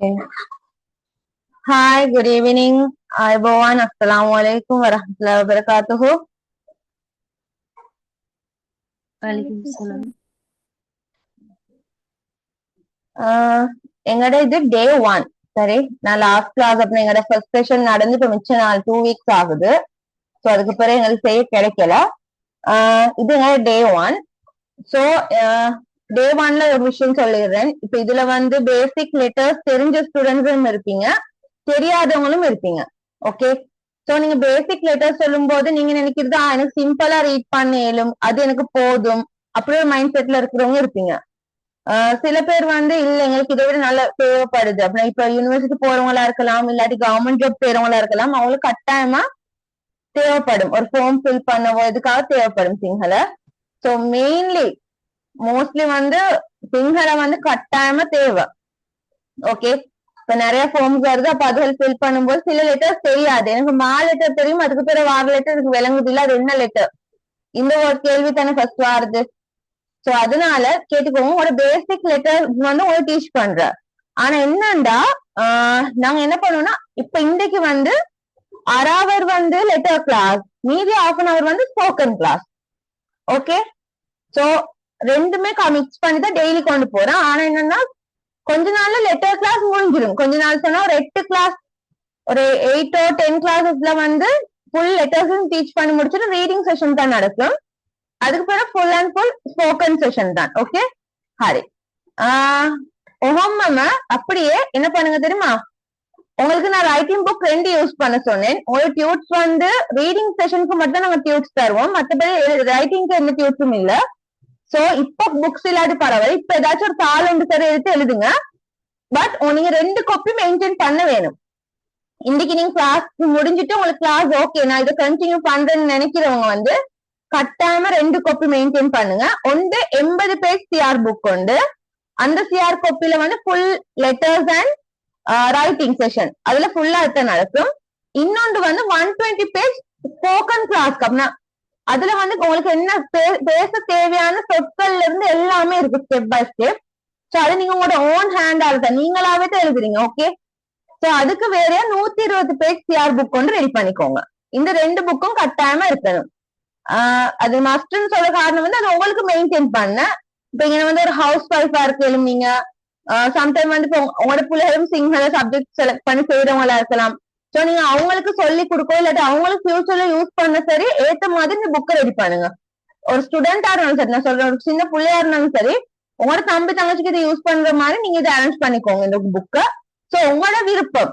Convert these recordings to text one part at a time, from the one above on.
Okay. Hi, good evening. Everyone. Assalamu alaikum wa rahmatullahi wa barakatuhu. எங்கட இது டே 1. சரி, நான் லாஸ்ட் கிளாஸ் அப்புறம் எங்கட ஃபர்ஸ்ட் செஷன் நடந்து இப்ப மிச்ச நாள் 2 வீக்ஸ் ஆகுது. ஸோ அதுக்கு பிறகு எங்களுக்கு செய்ய கிடைக்கல. இது எங்கட டே 1. ஸோ டே 1ல ஒரு விஷயம் சொல்லிடுறேன். இப்ப இதுல வந்து பேசிக் லெட்டர்ஸ் தெரிஞ்ச ஸ்டூடெண்ட்ஸும் இருப்பீங்க, தெரியாதவங்களும் இருப்பீங்க. ஓகே, சோ நீங்க பேசிக் லெட்டர் சொல்லும் போது நீங்க நினைக்கிறது எனக்கு சிம்பிளா ரீட் பண்ண இயலும், அது எனக்கு போதும், அப்படி ஒரு மைண்ட் செட்ல இருக்கிறவங்க இருப்பீங்க. சில பேர் வந்து இல்ல எங்களுக்கு இதை விட நல்லா தேவைப்படுது அப்படின்னா இப்ப யூனிவர்சிட்டி போறவங்களா இருக்கலாம், இல்லாட்டி கவர்மெண்ட் ஜாப் செய்யறவங்களா இருக்கலாம், அவங்களுக்கு கட்டாயமா தேவைப்படும், ஒரு ஃபார்ம் ஃபில் பண்ணவோ இதுக்காக தேவைப்படும் சிங்கள. சோ மெயின்லி மோஸ்ட்லி வந்து சிங்கள வந்து கட்டாயமா தேவை. ஓகே, இப்ப நிறைய ஃபார்ம்ஸ் வருது, அப்ப அதுகள் ஃபில் பண்ணும்போது சில லெட்டர்ஸ் தெரியாது. எனக்கு லெட்டர் தெரியும், அதுக்கு பிறகு வார லெட்டர் எனக்கு விளங்குது இல்ல, அது என்ன லெட்டர், இந்த ஒரு கேள்வி தானே ஃபர்ஸ்ட் வருது. சோ அதனால கேட்டுக்கோங்க, ஒரு பேசிக் லெட்டர் வந்து ஒரு டீச் பண்ற. ஆனா என்னண்டா நாங்க என்ன பண்ணோம்னா இப்ப இன்றைக்கு வந்து அரை வந்து லெட்டர் கிளாஸ், மீதி ½ வந்து ஸ்போக்கன் கிளாஸ். ஓகே, சோ ரெண்டுமே மிக்ஸ் பண்ணி தான் டெய்லி கொண்டு போறேன். ஆனா என்னன்னா கொஞ்ச நாள்ல லெட்டர் கிளாஸ் முடிஞ்சிடும். கொஞ்ச நாள் சொன்னா ஒரு 8 கிளாஸ், ஒரு 8 or 10 கிளாஸஸ்ல வந்து ஃபுல் லெட்டர்ஸும் டீச் பண்ணி முடிச்சுட்டு ரீடிங் செஷன் தான் நடக்கும். அதுக்கு பிறகு full and full spoken session தான். ஓகே ஹரி, அப்படியே என்ன பண்ணுங்க தெரியுமா, உங்களுக்கு நான் ரைட்டிங் புக் 2 யூஸ் பண்ண சொன்னேன். ஒரு டியூட்ஸ் வந்து ரீடிங் செஷனுக்கு மட்டும் நாங்க டியூட்ஸ் தருவோம், மற்றபடி ரைட்டிங்க்கு எந்த டியூட்ஸும் இல்ல. சோ இப்ப புக்ஸ் இல்லாட்டி பரவாயில்ல, இப்ப ஏதாச்சும் ஒரு தாள் ஒன்று சரி எடுத்து எழுதுங்க. பட் நீங்க 2 காப்பி மெயின்டைன் பண்ண வேணும். இன்னைக்கு நீங்க கிளாஸ் முடிஞ்சிட்டு உங்களுக்கு கிளாஸ் ஓகே நான் இதை கண்டினியூ பண்றேன்னு நினைக்கிறவங்க வந்து கட்டாயமா 2 காப்பி மெயின்டைன் பண்ணுங்க. ஒன்று 80 பேஜ் சிஆர் புக் உண்டு, அந்த சிஆர் காப்பில வந்து full letters and writing session அதுல ஃபுல்லா எடுத்த நடக்கும். இன்னொன்று வந்து 120 பேஜ் ஸ்போக்கன் கிளாஸ் அப்படின்னா அதுல வந்து உங்களுக்கு என்ன பேச தேவையான சொற்கள்ல இருந்து எல்லாமே இருக்கு ஸ்டெப் பை ஸ்டெப். சோ அது நீங்க உங்களோட ஓன் ஹேண்டால தான் நீங்களாவே தான் எழுதுறீங்க. ஓகே, சோ அதுக்கு வேற 120 பேஜ் சிஆர் புக் கொண்டு ரெடி பண்ணிக்கோங்க. இந்த 2 புக்கும் கட்டாயமா இருக்கணும். அது மஸ்ட்னு சொல்ற காரணம் வந்து அது உங்களுக்கு மெயின்டைன் பண்ண. இப்ப இங்க வந்து ஒரு ஹவுஸ் ஒய்ஃபா இருக்கலும், நீங்க சம்டைம் வந்து இப்போ உங்களோட பிள்ளைகளும் சிங்கள சப்ஜெக்ட் செலக்ட் பண்ணி செய்யறவங்களா இருக்கலாம். சோ நீங்க அவங்களுக்கு சொல்லி கொடுக்கோ இல்லாட்டி அவங்களுக்கு ஃபியூச்சர்ல யூஸ் பண்ண சரி ஏத்த மாதிரி இந்த புக்கை ரெடி பண்ணுங்க. ஒரு ஸ்டூடெண்டா இருந்தாலும் சரி, நான் சொல்றேன் ஒரு சின்ன பிள்ளையா இருந்தாலும் சரி, உங்களோட தம்பி தங்கச்சிக்கு இதை யூஸ் பண்ற மாதிரி நீங்க இதை அரேஞ்ச் பண்ணிக்கோங்க இந்த புக்கை. சோ உங்களோட விருப்பம்,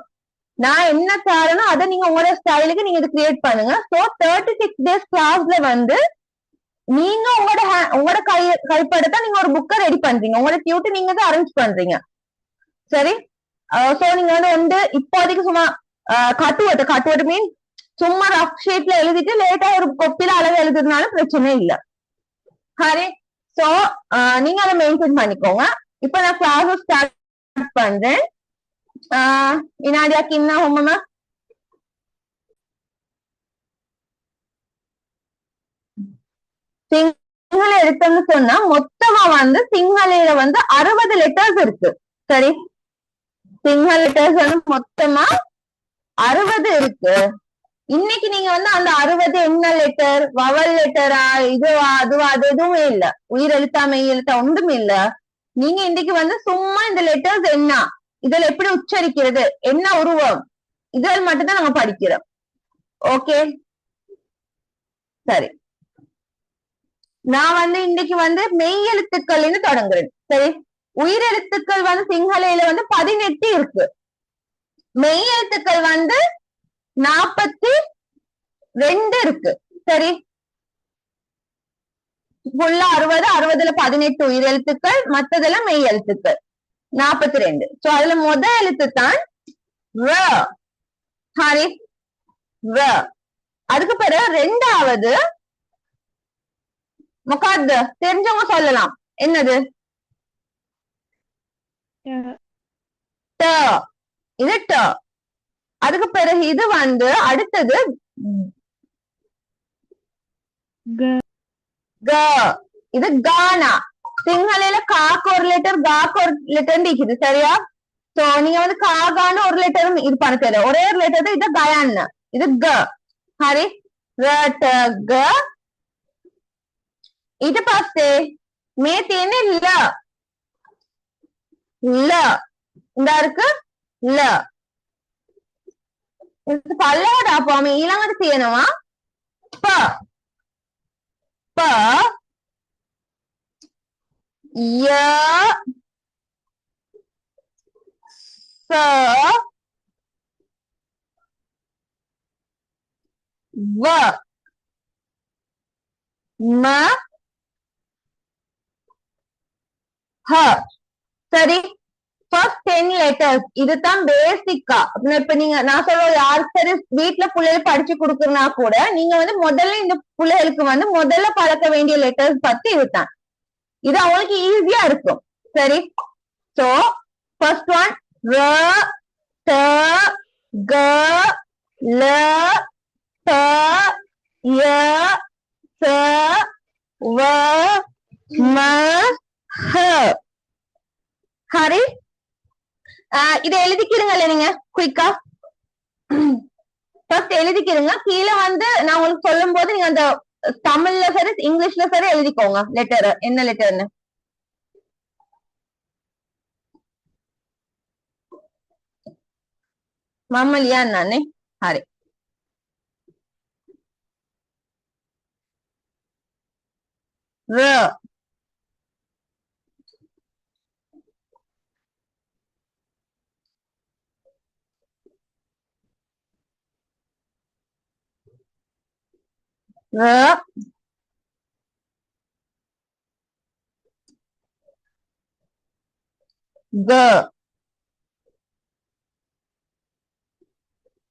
நான் என்ன காரணம் அதை நீங்க உங்களோட ஸ்டைலுக்கு நீங்க இதை கிரியேட் பண்ணுங்க. சோ 36 டேஸ் கிளாஸ்ல வந்து நீங்க உங்களோட கைப்படத்தான் நீங்க ஒரு புக்கை ரெடி பண்றீங்க, உங்களோட டியூட்டை நீங்க தான் அரேஞ்ச் பண்றீங்க. சரி, சோ நீங்க வந்து இப்போதைக்கு சும்மா கட்டுவட்டு மீன் சும்மா ரஃப் ஷீட்ல எழுதிட்டு லேட்டா ஒரு கொப்பில அளவு எழுதுறதுனால பிரச்சனை இல்ல. சரி, சோ நீங்க அதை மெயின்டைன் பண்ணிக்கோங்க. இப்ப நான் கிளாஸ் ஸ்டார்ட் பண்றேன். இனாடியாக்கு என்ன ஹோமமா சிங்கள எடுத்தோம்னு சொன்னா மொத்தமா வந்து சிங்கள வந்து 60 லெட்டர்ஸ் இருக்கு. சரி, சிங்கள லெட்டர்ஸ் வந்து மொத்தமா 60 இருக்கு. இன்னைக்கு நீங்க வந்து அந்த 60 என்ன லெட்டர், வவல் லெட்டரா, இதுவா அதுவா, அது எதுவுமே இல்ல, உயிர் எழுத்தா மெய் எழுத்தா ஒன்றும் இல்ல. நீங்க இன்னைக்கு வந்து சும்மா இந்த லெட்டர்ஸ் என்ன, இதுல எப்படி உச்சரிக்கிறது, என்ன உருவம், இதில் மட்டும்தான் நாங்க படிக்கிறோம். ஓகே சரி, நான் வந்து இன்னைக்கு வந்து மெய் எழுத்துக்கள்னு தொடங்குறேன். சரி, உயிரெழுத்துக்கள் வந்து சிங்களயில வந்து 18 இருக்கு, மெய் எழுத்துக்கள் வந்து 42 இருக்கு. சரி, ஃபுல்லா 60, 60ல 18 உயிர் எழுத்துக்கள், மத்ததுல மெய் எழுத்துக்கள் 42. சோ அதுல முதல் எழுத்து தான் ஹரி, அதுக்கு பிறகு ரெண்டாவது முகாத்து தெரிஞ்சவங்க சொல்லலாம், என்னது, இது ட. அதுக்கு பிறகு இது வந்து அடுத்தது இது கானா. சிங்களயில காக்கு ஒரு லெட்டர் காக்கு ஒரு லெட்டர் இருக்குது. சரியா, சோ நீங்க வந்து காகான்னு ஒரு லெட்டரும் இது பண்ண தெரியல, ஒரே ஒரு லெட்டர் தான், இது கயான்னு, இது க. ஹரி ர ட க. ඊට පස්සේ මේ තියෙන්නේ ල. ல இந்த இருக்கு ல. පල්ලෙහාට ආපුවාම ඊළඟට තියෙනවා ප. ප ය ස வ ம ஹ. சரி, ஃபர்ஸ்ட் 10 லெட்டர்ஸ் இதுதான் பேசிக்கா. இப்ப நீங்க நான் சொல்ற யாருக்கு சரி வீட்டுல பிள்ளைகள் படிச்சு கொடுக்குறனா கூட நீங்க வந்து முதல்ல இந்த பிள்ளைகளுக்கு வந்து முதல்ல பழக்க வேண்டிய லெட்டர்ஸ் பத்தி இதுதான். இது அவங்களுக்கு ஈஸியா இருக்கும். சரி, சோ ஃபர்ஸ்ட் ஒன் ர ட க ல ப ய ச வ ம ஹ. ஹரி இதை எழுதிக்கிறீங்கல்ல நீங்க குயிக்கா. ஃபர்ஸ்ட் எழுதிக்கிறீங்க. கீழே வந்து நான் உங்களுக்கு சொல்லும் போது நீங்க அந்த தமிழ்ல சரி இங்கிலீஷ்ல சரி எழுதிக்கோங்க லெட்டர் என்ன லெட்டர்னு. மாமலியா நானே. ஹரி ர ர க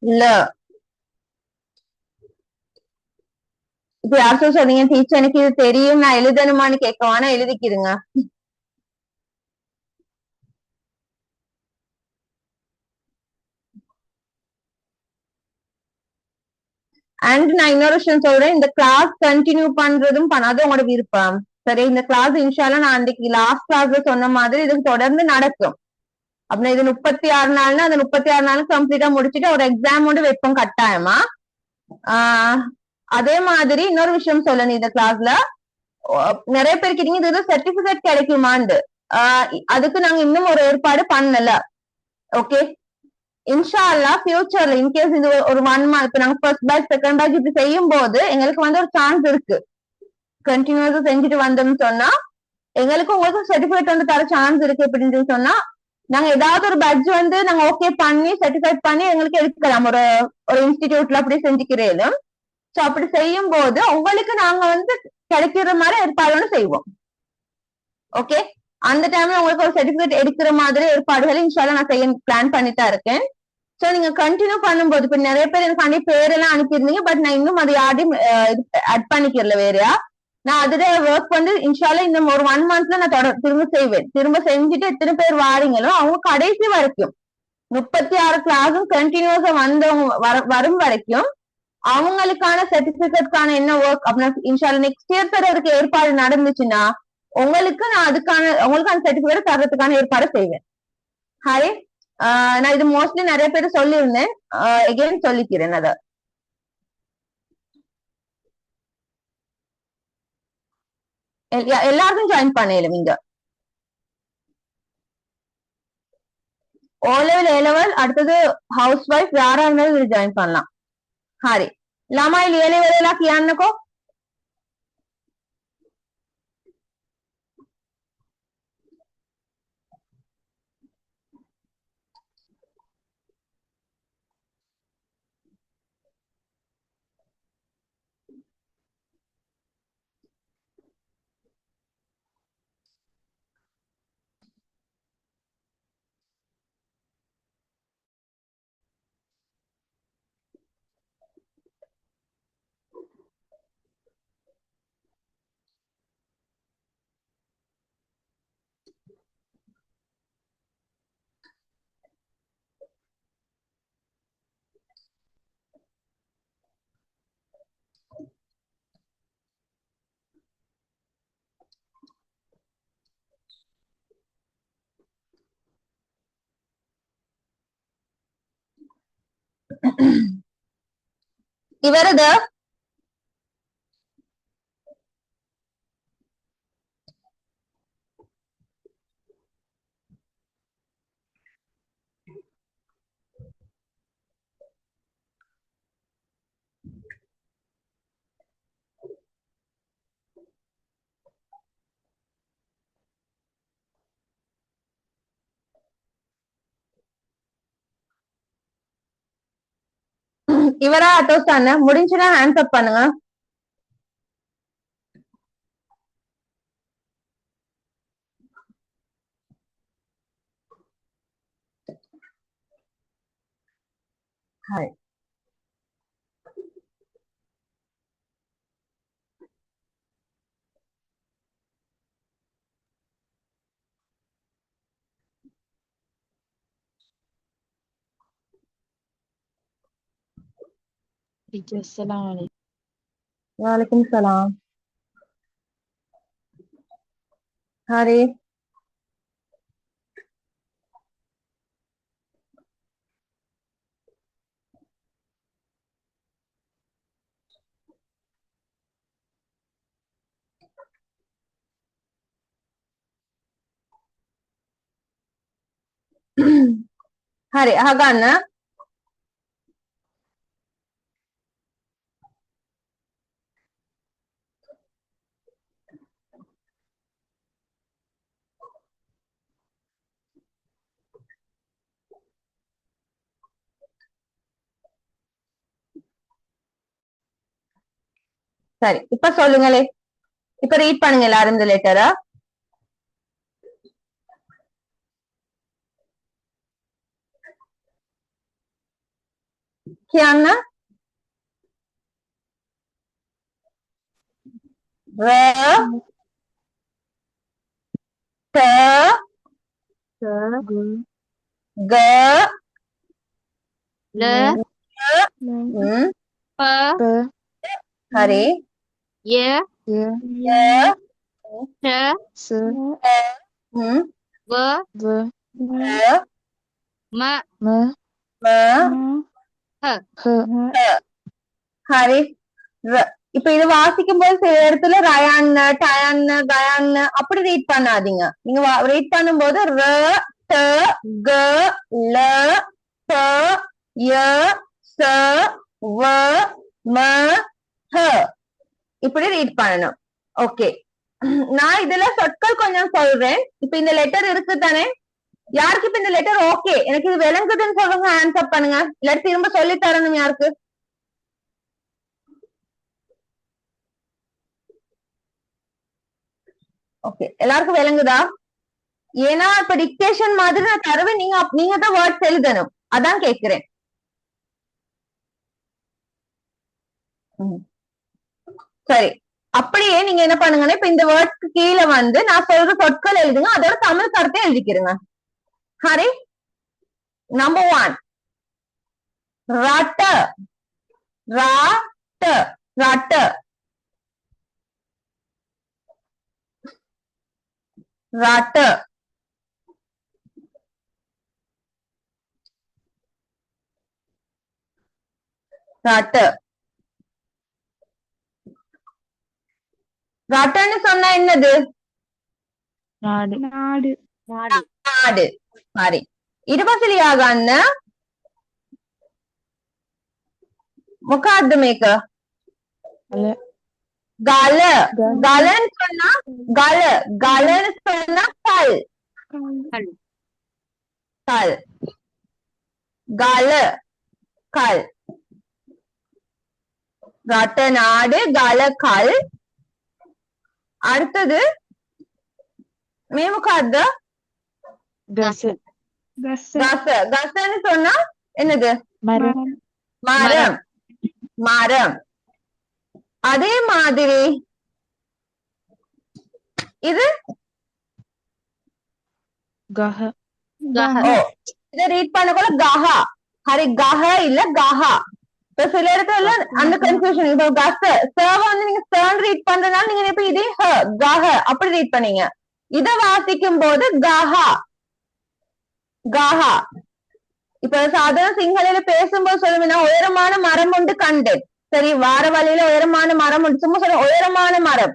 ல. இப்ப யாரும் சொன்னீங்க டீச்சர் எனக்கு இது தெரியும் நான் எழுதணுமான்னு கேட்கவானா எழுதிக்கிருங்க. அண்ட் நான் இன்னொரு விஷயம் சொல்றேன், இந்த கிளாஸ் கண்டினியூ பண்றதும் பண்ணாத உங்களோட விருப்பம். சரி, இந்த கிளாஸ் இன்ஷால்லா நான் அன்றைக்கு லாஸ்ட் கிளாஸ்ல சொன்ன மாதிரி இது தொடர்ந்து நடக்கும். அப்படின்னா இது 36 நாள்னா அந்த 36 நாளும் கம்ப்ளீட்டா முடிச்சுட்டு ஒரு எக்ஸாமோட வைப்போம் கட்டாயமா. அதே மாதிரி இன்னொரு விஷயம் சொல்லணும், இந்த கிளாஸ்ல நிறைய பேர் கேட்டீங்க இது சர்டிபிகேட் கிடைக்குமாண்டு. அதுக்கு நாங்க இன்னும் ஒரு ஏற்பாடு பண்ணல. ஓகே, இன்ஷா அல்லா ஃபியூச்சர்ல இன்கேஸ் இது ஒரு 1 மந்த் நாங்க ஃபர்ஸ்ட் பேட்ச் செகண்ட் பேட்ச் இப்படி செய்யும் போது எங்களுக்கு வந்து ஒரு சான்ஸ் இருக்கு. கண்டினியூஸா செஞ்சுட்டு வந்தோம்னு சொன்னா எங்களுக்கு உங்களுக்கு சர்டிபிகேட் வந்து தர சான்ஸ் இருக்கு. எப்படின்னு சொன்னா நாங்க ஏதாவது ஒரு பேட்ச் வந்து நாங்க ஓகே பண்ணி சர்டிஃபைட் பண்ணி எங்களுக்கு எடுக்கலாம் ஒரு ஒரு இன்ஸ்டிடியூட்ல அப்படி செஞ்சுக்கிறேன். சோ அப்படி செய்யும் போது உங்களுக்கு நாங்க வந்து கிடைக்கிற மாதிரி ஏற்பாடு செய்வோம். ஓகே, அந்த டைம்ல உங்களுக்கு ஒரு சர்டிபிகேட் எடுக்கிற மாதிரி ஏற்பாடுகள் இன்ஷால்லா நான் செய்ய பிளான் பண்ணிட்டு இருக்கேன். சோ நீங்க கண்டினியூ பண்ணும்போது இப்ப நிறைய பேர் எனக்கு பேரெல்லாம் அனுப்பியிருந்தீங்க, பட் நான் இன்னும் அது யாரையும் அட் பண்ணிக்கிறல வேறையா. நான் அதுல ஒர்க் வந்து இன்ஷால்லா இந்த ஒரு 1 மந்த்ல நான் திரும்ப செய்வேன். திரும்ப செஞ்சுட்டு எத்தனை பேர் வாரீங்களோ அவங்க கடைசி வரைக்கும் 36 கிளாஸும் கண்டினியூஸா வந்தவங்க வரும் வரைக்கும் அவங்களுக்கான சர்டிபிகேட்கான என்ன ஒர்க் அப்படின்னா இன்ஷால்லா நெக்ஸ்ட் இயர் தர அதுக்கு ஏற்பாடு நடந்துச்சுன்னா உங்களுக்கு நான் அதுக்கான உங்களுக்கான சர்டிபிகேட் தர்றதுக்கான ஏற்பாடு செய்வேன். ஹாய், நான் இது மோஸ்ட்லி நிறைய பேர் சொல்லியிருந்தேன், எகைன் சொல்லிக்கிறேன். அத எல்லாருக்கும் ஜாயின் பண்ணலும் இங்க ஓ லெவல் ஏ லெவல் அடுத்தது ஹவுஸ் ஒய்ஃப் யாரா இருந்தாலும் இது ஜாயின் பண்ணலாம். ஹாரி ළමයි ලියන වෙලලා කියන්නකෝ. இவரது இவரா அட்டோஸ்தான முடிஞ்சுன்னா ஹேண்ட்ஸ் அப் பண்ணுங்க. Hi. Assalamualaikum. Waalaikumsalam. Hari. Hari, ahagana. சரி, இப்ப சொல்லுங்களே. இப்ப ரீட் பண்ணுங்க எல்லாரும் இந்த லெட்டரை. කියන්න ර ත ග ල ප හරි ය ය ෂ ව ම ම ஹ ஹரி இப்ப இது வாசிக்கும் போது சில இடத்துல ரயான்னு டயான்னு கயான்னு அப்படி ரீட் பண்ணாதீங்க. நீங்க ரீட் பண்ணும்போது ர ட க ல ப ய ச வ ம ஹ இப்படி ரீட் பண்ணணும். ஓகே, நான் இதுல சொற்கள் கொஞ்சம் சொல்றேன். இப்ப இந்த லெட்டர் இருக்கு தானே, யாருக்கு இப்ப இந்த லெட்டர் ஓகே எனக்கு இது விளங்குதுன்னு சொல்லுங்க, ஆன்சர் பண்ணுங்க. இல்லாட்டி திரும்ப சொல்லி தரணும் யாருக்கு. ஓகே, எல்லாருக்கும் விளங்குதா? ஏன்னா இப்ப டிக்டேஷன் மாதிரி நான் தருவேன், நீங்க தான் வேர்ட்ஸ் எழுதணும், அதான் கேக்குறேன். சரி, அப்படியே நீங்க என்ன பண்ணுங்கன்னா இப்ப இந்த வேர்ட்ஸ்க்கு கீழே வந்து நான் சொல்ற சொற்கள் எழுதுங்க, அதோட தமிழ் கருத்தை எழுதிக்கிறங்க. ஹரி, நம்பர் 1 ரட்ட ராட்ட ரட்ட ரட்ட ரட்ட ரட்டன்னு சொன்னா என்னது? நாடு நாடு நாடு நாடு. හරි, ඊට පස්සේ ලියා ගන්න මොකක්ද මේක? ගල. ගලன்னு சொன்னா ගල, ගලன்னு சொன்னா கல் கல், ගල கல். ரட்ட நாடு, ගල கல். அடுத்தது මේ මොකක්ද? கச கச. கசன்னு சொன்னா என்னது? மரம் மரம் மரம். அதே மாதிரி இது கஹ இத ரீட் பண்ணக்குள்ள கஹா. ஹரி, கஹ இல்ல கஹா. இப்ப சில இடத்துல அந்த கன்ஃபியூஷன். இப்ப கச சர்வ வந்து நீங்க சர்ன் ரீட் பண்றதுனால நீங்க இப்ப இதே ஹ கஹ அப்படி ரீட் பண்ணீங்க. இத வாசிக்கும் போது கஹா கஹா. இப்ப சாதாரண சிங்களத்துல பேசும்போது சொல்லுவேன்னா உயரமான மரம் ஒன்று கண்டேன். சரி, வார வழியில உயரமான மரம் ஒன்று சும்மா சொல்ல உயரமான மரம்.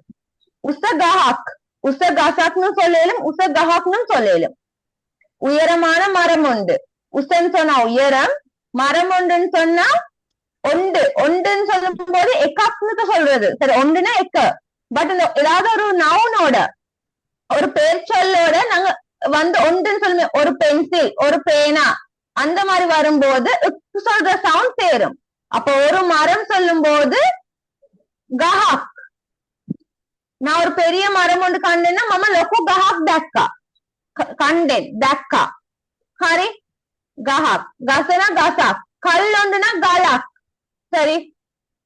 உசகஹாக் உசகசாக்னு சொல்லலும் உசகஹாக்னு சொல்லலும். உயரமான மரம் உண்டு. உசன்னு சொன்னா உயரம், மரம் ஒன்றுன்னு சொன்னா ஒன்று. ஒன்றுன்னு சொல்லும் போது எக்காக்னு சொல்றது. சரி, ஒன்றுனா எக்க. பட் இந்த ஏதாவது ஒரு நவுனோட ஒரு பேர் சொல்லோட நாங்க வந்து ஒன்றுன்னு சொல்லுங்க. ஒரு பென்சில், ஒரு பேனா, அந்த மாதிரி வரும்போது சொல்ற சவுண்ட் சேரும். அப்ப ஒரு மரம் சொல்லும் போது கஹாக். நான் ஒரு பெரிய மரம் ஒன்று கண்டேன்னா மம லொக்கு கஹாக் டக்கா கண்டேன் டக்கா. ஹரி கஹாக். கசனா கசாக். கல் ஒன்றுனா கலாக். சரி,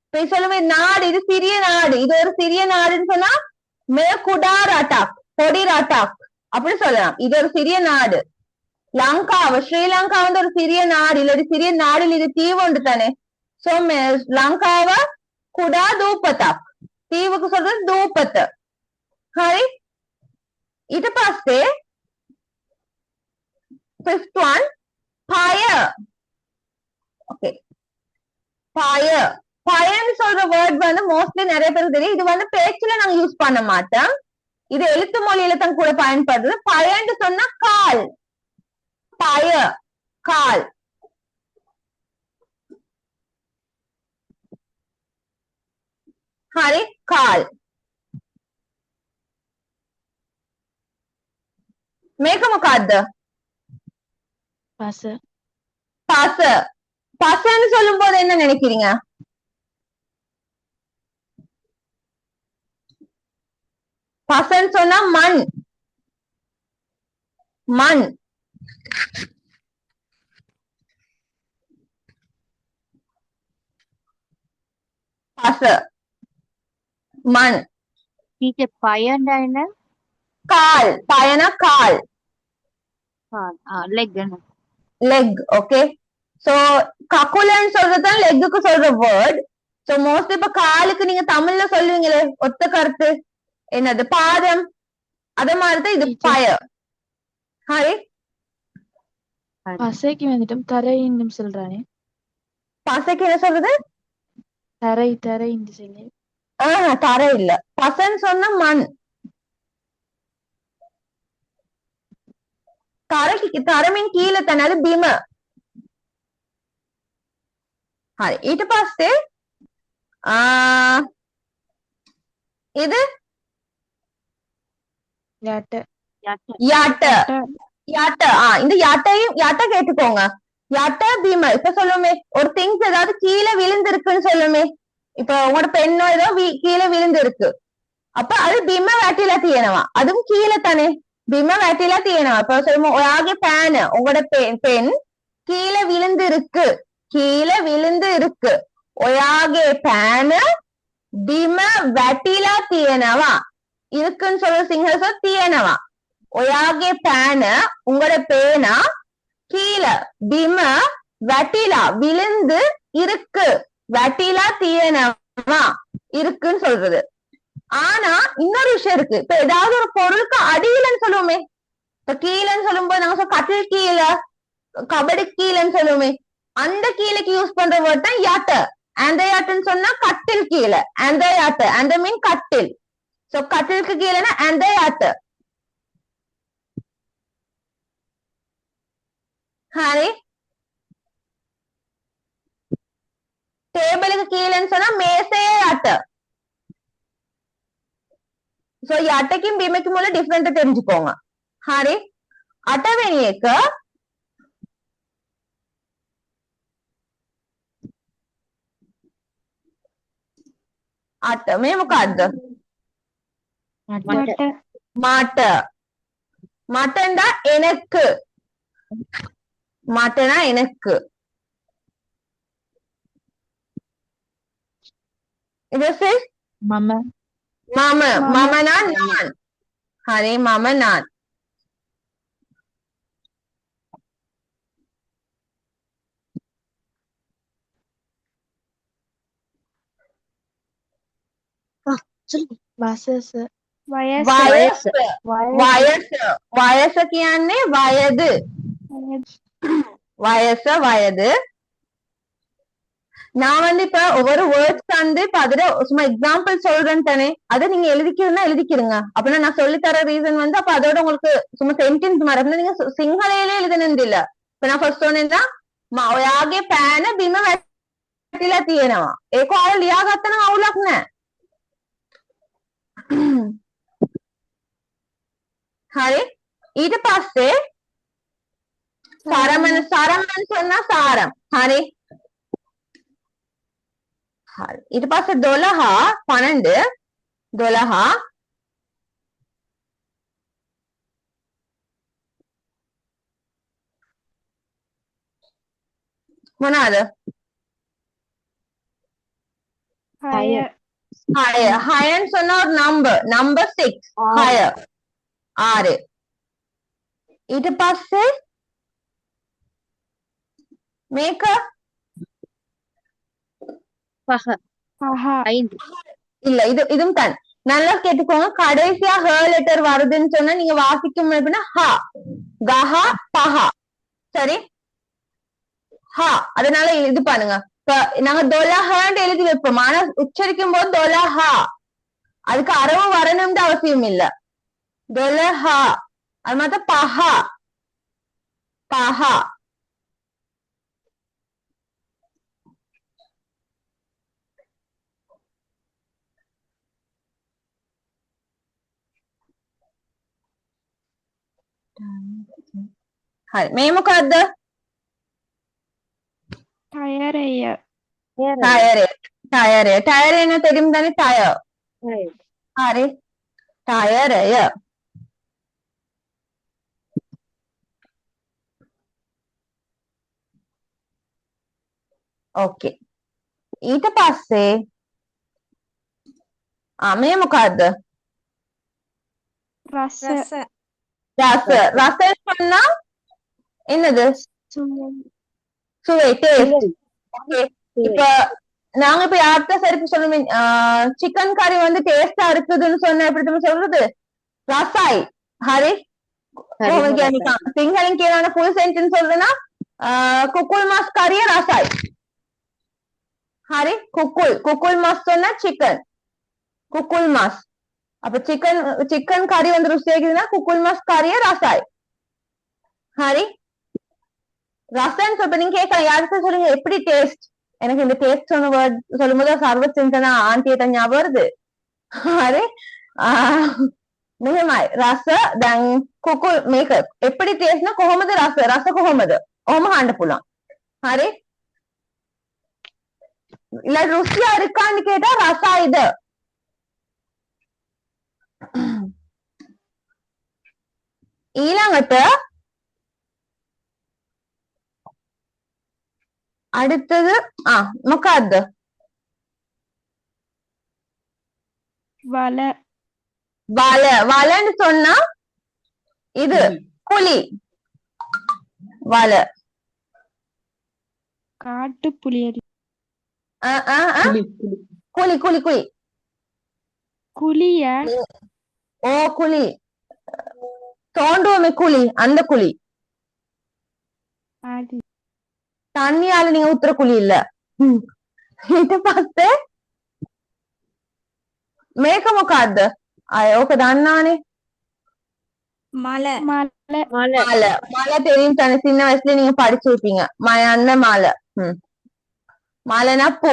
இப்ப சொல்லுவேன் நாடு, இது சிறிய நாடு, இது ஒரு சிறிய நாடுன்னு சொன்னா மே குடாராட்டாக், பொடிராட்டாக் அப்படி சொல்லலாம். இது ஒரு சிறிய நாடு. லங்காவை, ஸ்ரீலங்கா வந்து ஒரு சிறிய நாடு, இல்ல ஒரு சிறிய நாடு, இது தீவு உண்டு தானே. சோ லங்காவை குடா தூப்பத்தாக், தீவுக்கு சொல்றது தூப்பத்து. ஹரி ඊට පස්සේ fifth one fire. Okay, fire. ஃபயர்னு சொல்ற வேர்ட் வந்து மோஸ்ட்லி நிறைய பேருக்கு தெரியும். இது வந்து பேச்சுல நாங்க யூஸ் பண்ண மாட்டோம். இது எழுத்து மொழியில தான் கூட பயன்படுறது. ஃபயர்னு சொன்னா கால். ஃபயர் கால். ஹரி கால். මේක මොකද්ද? பச பச. பசன்னு சொல்லும் போது என்ன நினைக்கிறீங்க? பசன்னு சொன்னா மண். மண். பச மண். டீச்சர் பயன்டா என்ன? கால். பயனா கால். லெக். லெக். ஓகே, சோ கக்குலன்னு சொல்றதுதான் லெக்குக்கு சொல்ற வேர்ட். சோ மோஸ்ட்லி இப்ப காலுக்கு நீங்க தமிழ்ல சொல்லுவீங்களே ஒத்த கருத்து என்னது? பாதம். அத மாதிரிதான் இது ஃபயர். ஹாய், பசைக்கு வந்துட்டும் தரைன்னு சொல்றானே. பசைக்கு என்ன சொல்றது? தரை தரைன்னு சொல்லி. தரை இல்ல. பசன்னு சொன்னா மண். தரைக்கு தரமின் கீழே தானே, அது பீம. ஹாய், ඊට පස්සේ இது யாட்ட யாட்ட. யாட்ட. இந்த யாட்டையும் யாட்ட கேட்டுக்கோங்க. யாட்ட பீம. இப்ப சொல்லுமே ஒரு திங்ஸ் ஏதாவது கீழே விழுந்திருக்குன்னு சொல்லுமே. இப்ப உங்களோட பெண்ணோ ஏதோ கீழே விழுந்திருக்கு. அப்ப அது බිම වැටිලා තියෙනවා. அதுவும் கீழே தானே. බිම වැටිලා තියෙනවා. இப்ப சொல்லுவோம் ඔයාගේ පෑන, உங்களோட பெண் கீழே விழுந்து இருக்கு. கீழே விழுந்து இருக்கு. ඔයාගේ පෑන බිම වැටිලා තියෙනවා. இருக்குன்னு சொல்ற சிங்கள சொல் තියෙනවා. ඔයාගේ පෑන, உங்களோட பேனா கீழே බිම වැටිලා விழுந்து இருக்கு. වැටිලා තියෙනවා இருக்குன்னு சொல்றது. ஆனா இன்னொரு விஷயம் இருக்கு. இப்ப ஏதாவது ஒரு பொருளுக்கு அடியிலன்னு சொல்லுவோமே. இப்ப கீழன்னு சொல்லும் போது நாங்க கட்டில் கீழே, கபடி கீழன்னு சொல்லுவோமே. அந்த கீழக்கு யூஸ் பண்ற வேர்ட் தான் யாட்ட. அந்த யாட்டுன்னு சொன்னா கட்டில் கீழே. அந்த யாட்ட. அந்த மீன் கட்டில். சோ கட்டிலுக்கு கீழேன்னா அந்த யாட்ட. ஹாரி, டேபிளுக்கு கீழேன்னு சொன்னா மேசையே யாட்ட. சோ யாட்டைக்கும் பீமைக்கும் உள்ள டிஃபரெண்ட் தெரிஞ்சுக்கோங்க. ஹாரி අටවෙනි එක අට. මේ මොකද්ද? මට. මටண்டா எனக்கு. මටனா எனக்கு. இது மம. මම. මමனா நான். හරි, මම நான். වසස. වයස. වයස. වයස කියන්නේ වයது. வயது. நான் வந்து இப்ப ஒவ்வொரு வேர்ட்ஸ் வந்து இப்ப அதுல சும்மா எக்ஸாம்பிள் சொல்றேன் தானே, அதை நீங்க எழுதிக்கிறதுனா எழுதிக்கிறீங்க. அப்படின்னா நான் சொல்லித்தர ரீசன் வந்து அப்ப அதோட உங்களுக்கு சும்மா சென்டென்ஸ் மாதிரி அப்படின்னா நீங்க சிங்களயிலே எழுதணும்னு இல்ல. இப்ப நான் ஃபர்ஸ்ட் சொன்னேன்னா ඔයාගේ පෑන බිම වැටිලා තියෙනවා. ඒක ඔයාලා ලියාගත්තා නම් අවුලක් නැහැ. හරි. ඊට පස්සේ සරමන சொன்னா சாரம். හරි. හරි. ඊට පස්සේ 12 12 12 මොනවාද? 6 6ன்னு சொன்னா ஒரு நம்பர் 6 6 6. ඊට පස්සේ මේක 5 5 இல்ல இதுவும் தான். நல்லா கேட்டுக்கோங்க. கடைசியா ஹ லெட்டர் வருதுன்னு சொன்னா நீங்க வாசிக்கும் அப்படின்னா ஹ கஹ பஹ. சரி, ஹ. அதனால இது பண்ணுங்க. இப்ப நாங்க தொலஹன்னு எழுதி வைப்போம். ஆனா உச்சரிக்கும் போது தொலஹ, அதுக்கு அரவு வரணும்னு அவசியம் இல்ல. தொலஹ. அது மாதிரி பஹ பஹ. හරි. මේ මොකද්ද? ටයරය ටයරය என்ன தெரியும் தானே? டயர். හරි. ටයරය. ඕකේ. ඊට පස්සේ මේ මොකද්ද? රස ரச சொன்னா என்னது? சுவை, டேஸ்ட். ஓகே. இப்ப நாங்க இப்ப யார்கிட்ட சரி சொல்லுமே, சிக்கன் கறி வந்து டேஸ்டா இருக்குதுன்னு சொன்ன எப்படி நம்ம சொல்றது? ரசாய். ஹரி. සිංහලෙන් කියනවනේ full sentence சொல்றேன்னா குக்குள் மாஸ் கறிய ரசாய். ஹரி. குக்குள் மாஸ் சொன்னா சிக்கன், குக்குள் மாஸ். அப்ப சிக்கன் கறி வந்து ருசியாக்குதுன்னா குக்குள் மாஸ் கறிய ரசாய். ஹரி. ரசன் சொல்ல நீங்க கேட்கலாம், யாருக்கு சொல்லுங்க எப்படி டேஸ்ட். எனக்கு இந்த டேஸ்ட் சொன்ன வேர்ட் சொல்லும் போது சர்வ சிந்தனா ஆண்டிයට ஞாபகம் வருது. හරි. මෙහෙමයි. රස දැන් කුකුල් මේක எப்படி ටේස්ට්னா කොහොමද රස කොහොමද? ඔහොම අහන්න පුළුවන්. හරි. இல்ல ருசியா இருக்கான்னு கேட்டா ரசாயுத. ඊළඟට அடுத்தது මොකද්ද? வலன்னு சொன்னா இது புலி. வல. காட்டு புளியரி. குழி குழி குழி குழிய. ஓ குழி. தோண்டுவோமே குழி, அந்த குழி. தண்ணியால நீங்க ஊத்துற குழி இல்ல. ඊට පස්සේ මේක මොකද්ද? අය ඕක දන්නානේ. மலை தெரியும் தானே, சின்ன வயசுல நீங்க படிச்சிருப்பீங்க. மலை மலை. மலைனா பூ.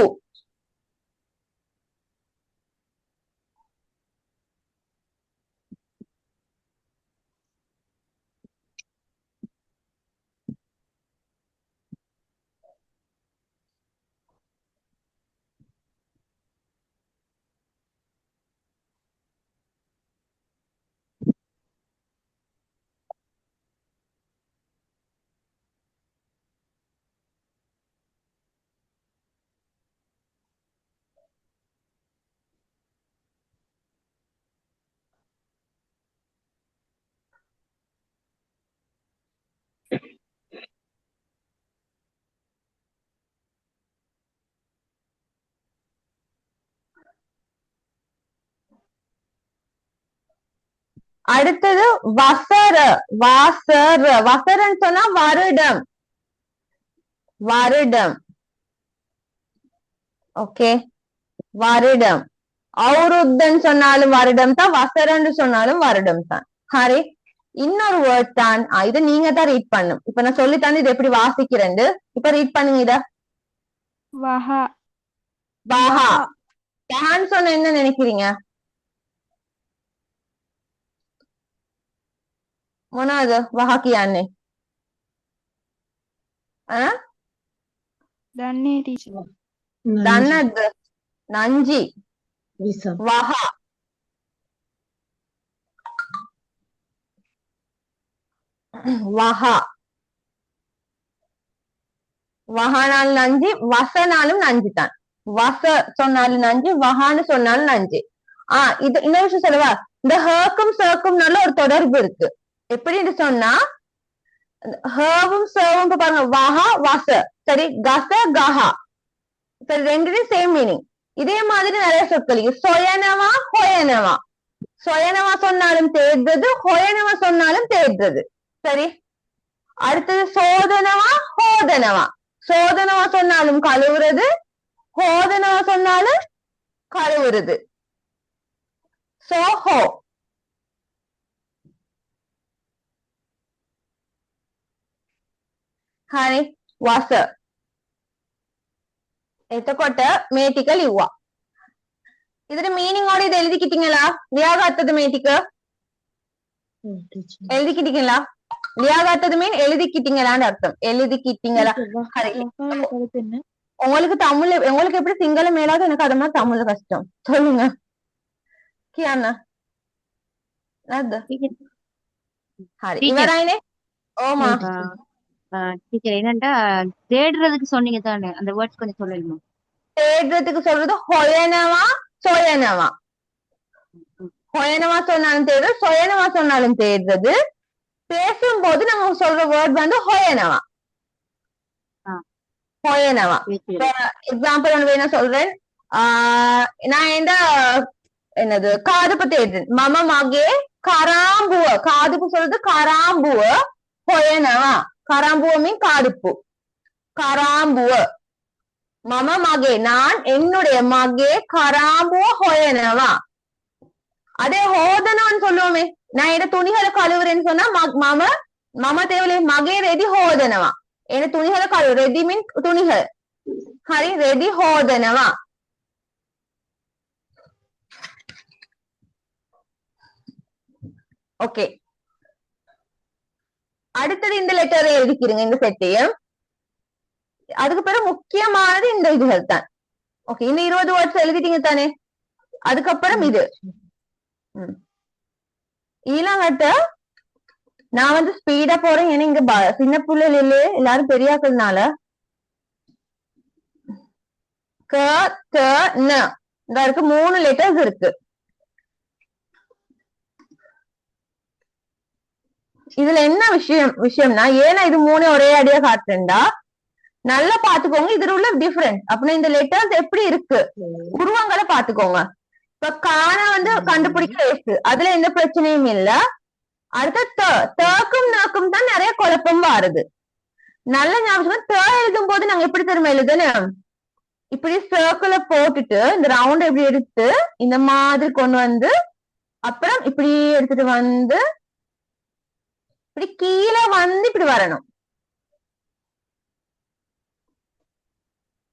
அடுத்தது வசர. வசரன்னு சொன்னா வருடம். வருடம். ஓகே, வருடம். அவருத்தன் சொன்னாலும் வருடம் தான், வசரன்னு சொன்னாலும் வருடம் தான். ஹரி, இன்னொரு வேர்ட் தான். இதை நீங்க தான் ரீட் பண்ணும். இப்ப நான் சொல்லித்தாந்து இது எப்படி வாசிக்கிறேன். இப்ப ரீட் பண்ணுங்க இத. வஹா வஹா. வஹான்னு சொன்ன என்ன நினைக்கிறீங்க? මොනවද වහ කියන්නේ? දන්නේ ටීචර්. දන්නද? නංජි. විසම්. වහ. வஹ. வஹானாலும் நஞ்சு, வசனாலும் நஞ்சு தான். வச சொன்னாலும் நஞ்சு, வஹான்னு சொன்னாலும் நஞ்சு. இது இன்னொரு விஷயம் சொல்லவா? இந்த ஹேக்கும் சர்க்கும்னால ஒரு தொடர்பு இருக்கு. எப்படின்னு சொன்னா ஹேவும் சர்வும் இப்ப பாருங்க, வஹ வச, சரி, கச கஹா, சரி, ரெண்டுமே சேம் மீனிங். இதே மாதிரி நிறைய சொற்கள் சொயனவா ஹொயனவா. சொயனவா சொன்னாலும் தேர்ந்தது, ஹொயனவா சொன்னாலும் தேர்ந்தது. சரி, அடுத்தது சோதனவா ஹோதனவா. சோதனவா சொன்னாலும் கழுவுறது, ஹோதனவா சொன்னாலும் கழுவுறது. சோஹோ. හරි, වස. එතකොට මේ ටික ලිව්වා. ඉතින් මීනින් ඕඩ ඉද එළිදිකිටිங்களா? ලියාගත්තද මේ ටික? එළිදිකිටිங்களா? லியாகத்தது மீன் எழுதிக்கிட்டீங்களான்னு அர்த்தம். எழுதிக்கிட்டீங்களா? உங்களுக்கு தமிழ், உங்களுக்கு எப்படி சிங்களம் மேலாக, எனக்கு அது மாதிரி தமிழ்ல கஷ்டம். சொல்லுங்க கியானா. ஹரி இவராயினே. ஓமா டீச்சர், என்னண்டா தேடுறதுக்கு சொன்னீங்க தானே, அந்த வேர்ட்ஸ் கொஞ்சம் சொல்லணுமா? தேடுறதுக்கு சொல்றது ஹொயனவா சொயனவா. ஹொயனவா சொன்னாலும் தேடுறது, சொயனவா சொன்னாலும் தேடுறது. பேசும்போது நம்ம சொல்ற வேர்ட் வந்து ஹொயனவா. ஹொயனவா. எக்ஸாம்பிள் ஒன்று வேணா சொல்றேன். நான் என்னது காதுப்பு தேடுறேன். மம மகே கராம்புவ. காதுப்பு சொல்றது கராம்புவ ஹொயனவா. கராம்புவ மீன் காதுப்பு. கராம்புவ. மம மகே நான் என்னுடைய மகே கராம்புவ ஹொயனவா. அதே ஹோதனான்னு சொல்லுவோமே, நான் என்ன துணிகளை கழுவுறேன்னு சொன்னா மம மம தேவலே மகே ரெடி ஹோதனவா. என்ன துணிகளை கழுவு. ரெடி மீன் துணிகள். ஹரி ரெடி ஹோதனவா. ஓகே, அடுத்தது இந்த லெட்டரை எழுதிக்கிறீங்க, இந்த செட்டையும். அதுக்கு பிறகு முக்கியமானது இந்த இதுகள் தான். ஓகே, இந்த 20 வேர்ட்ஸ் எழுதிட்டீங்க தானே? அதுக்கப்புறம் இது ஈழாங்கட்ட நான் வந்து ஸ்பீடா போறேன். ஏன்னா இங்க சின்ன பிள்ளைல இல்லையே, எல்லாரும் பெரியாக்கள்னால. க த ந இந்த இருக்கு, 3 லெட்டர்ஸ் இருக்கு. இதுல என்ன விஷயம்னா, ஏன்னா இது 3 ஒரே அடியா காட்டுறேன்டா, நல்லா பாத்துக்கோங்க. இதுல உள்ள டிஃபரன்ஸ் அப்படின்னா இந்த லெட்டர்ஸ் எப்படி இருக்கு, உருவங்களை பாத்துக்கோங்க. இப்ப காண வந்து கண்டுபிடிக்க லேசு, அதுல எந்த பிரச்சனையும் இல்ல. அடுத்த தக்கும் நாக்கும் தான் நிறைய குழப்பம் வருது. நல்ல ஞாபகம், த எழுதும் போது நாங்க எப்படி திரும்ப எழுதணும், இப்படி சர்க்கிள போட்டுட்டு இந்த ரவுண்ட் எப்படி எடுத்து இந்த மாதிரி கொண்டு வந்து, அப்புறம் இப்படி எடுத்துட்டு வந்து இப்படி கீழே வந்து இப்படி வரணும்.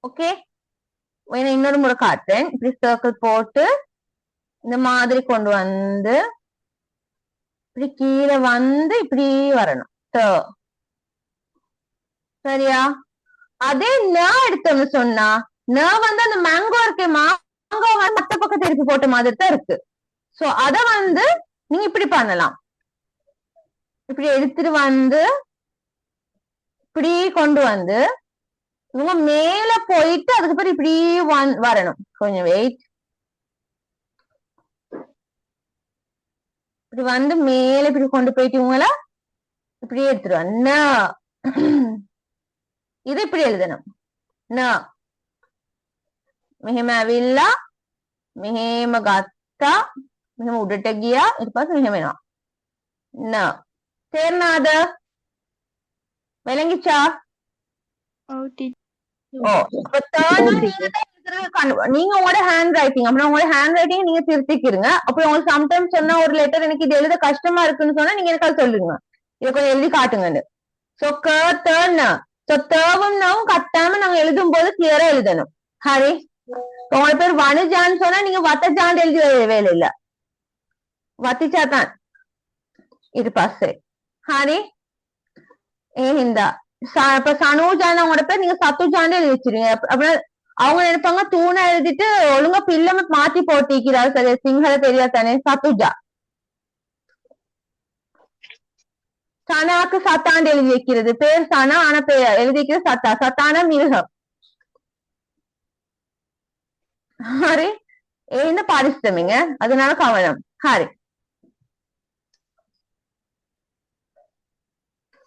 ஓகே, இன்னொரு முறை காட்டுறேன். இப்படி சர்க்கிள் போட்டு இந்த மாதிரி கொண்டு வந்து இப்படி கீழே வந்து இப்படி வரணும். சரியா? அதே ந எடுத்தோம்னு சொன்னா, ந வந்து அந்த மேங்கோ இருக்கு, மாங்கோ வந்து மத்த பக்கத்து எடுத்து போட்ட மாதிரி தான் இருக்கு. சோ அத வந்து நீங்க இப்படி பண்ணலாம். இப்படி எடுத்துட்டு வந்து இப்படி கொண்டு வந்து இவங்க மேல போயிட்டு அதுக்கப்புறம் இப்படி வரணும். கொஞ்சம் வெயிட். இப்படி வந்து மேல இப்படி கொண்டு போயிட்டு இவங்கள இப்படியே எடுத்துருவாங்க. இது இப்படி எழுதணும். ந මෙහෙම ඇවිල්ලා මෙහෙම ගත්තා, මෙහෙම උඩට ගියා, ඊට පස්සේ මෙහෙම එනවා. න තේරෙනවද? වෙලංගිචා ஓ டீச்சர். ஓ அப்ப தேர்னா நீங்க தான் எழுதுறது நீங்க உங்களோட ஹேண்ட் ரைட்டிங் அப்புறம் உங்களோட ஹேண்ட் ரைட்டிங் நீங்க திருத்திக்கிறீங்க. அப்புறம் உங்களுக்கு சம்டைம்ஸ் சொன்னா ஒரு லெட்டர் எனக்கு இது எழுத கஷ்டமா இருக்குன்னு சொன்னா நீங்க எனக்கு அது சொல்லுங்க, இதை கொஞ்சம் எழுதி காட்டுங்கன்னு. சோ தேர்னா சோ தேவும் நாவும் கட்டாம நாங்க எழுதும் போது கிளியரா எழுதணும். ஹரி உங்களோட பேர் வனுஜான்னு சொன்னா நீங்க வத்தஜான்னு எழுதி வேலை இல்ல, வத்திச்சாதான் இது பாஸ். ஹரி இந்த இப்ப சனூஜான்னு அவங்களோட பேர் நீங்க சத்துஜான்னு எழுதி வச்சிருங்க. அப்புறம் அவங்க நினைப்பாங்க தூணா எழுதிட்டு ஒழுங்கா பிள்ளை மாத்தி போட்டிக்கிறாரு சரி சிங்கள தெரியாது தானே. சத்துஜா சனாக்கு சத்தாண்டு எழுதி வைக்கிறது, பேர் சனா ஆனா பேர் எழுதி வைக்கிறது சத்தா, சத்தான மிருகம். ஹரி என்ன பாரிஸ்தமிங்க அதனால கவனம். ஹரி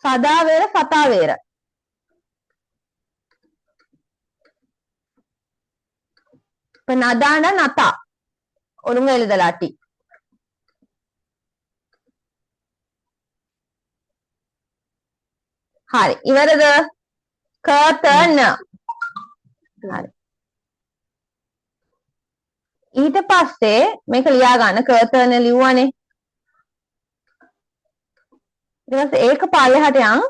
சதா வேற சத்தா வேற. இப்ப நதானா நத்தா ஒழுங்கா எழுதலாட்டி. හරි ඉවරද curtain. හරි ඊට පස්සේ මේක ලියා ගන්න curtain ලියුවානේ. ඊට පස්සේ ඒක පල්ලෙහාට යන්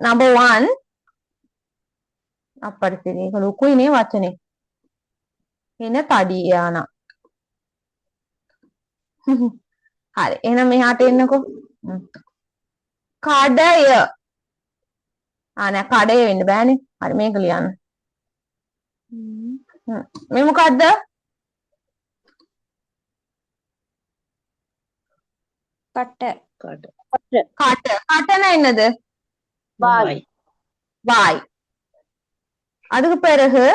number 1 අපරිසිත ඒක ලොකුයි නේ වචනේ එන තඩියානා. හරි එහෙනම් මෙහාට එන්නකෝ. කඩය නෑ කඩය වෙන්න බෑනේ. හරි මේක ලියන්න. මේ මොකද්ද? கட்ட. கட்டனா என்னது? வாய். வாய். அதுக்கு பிறகு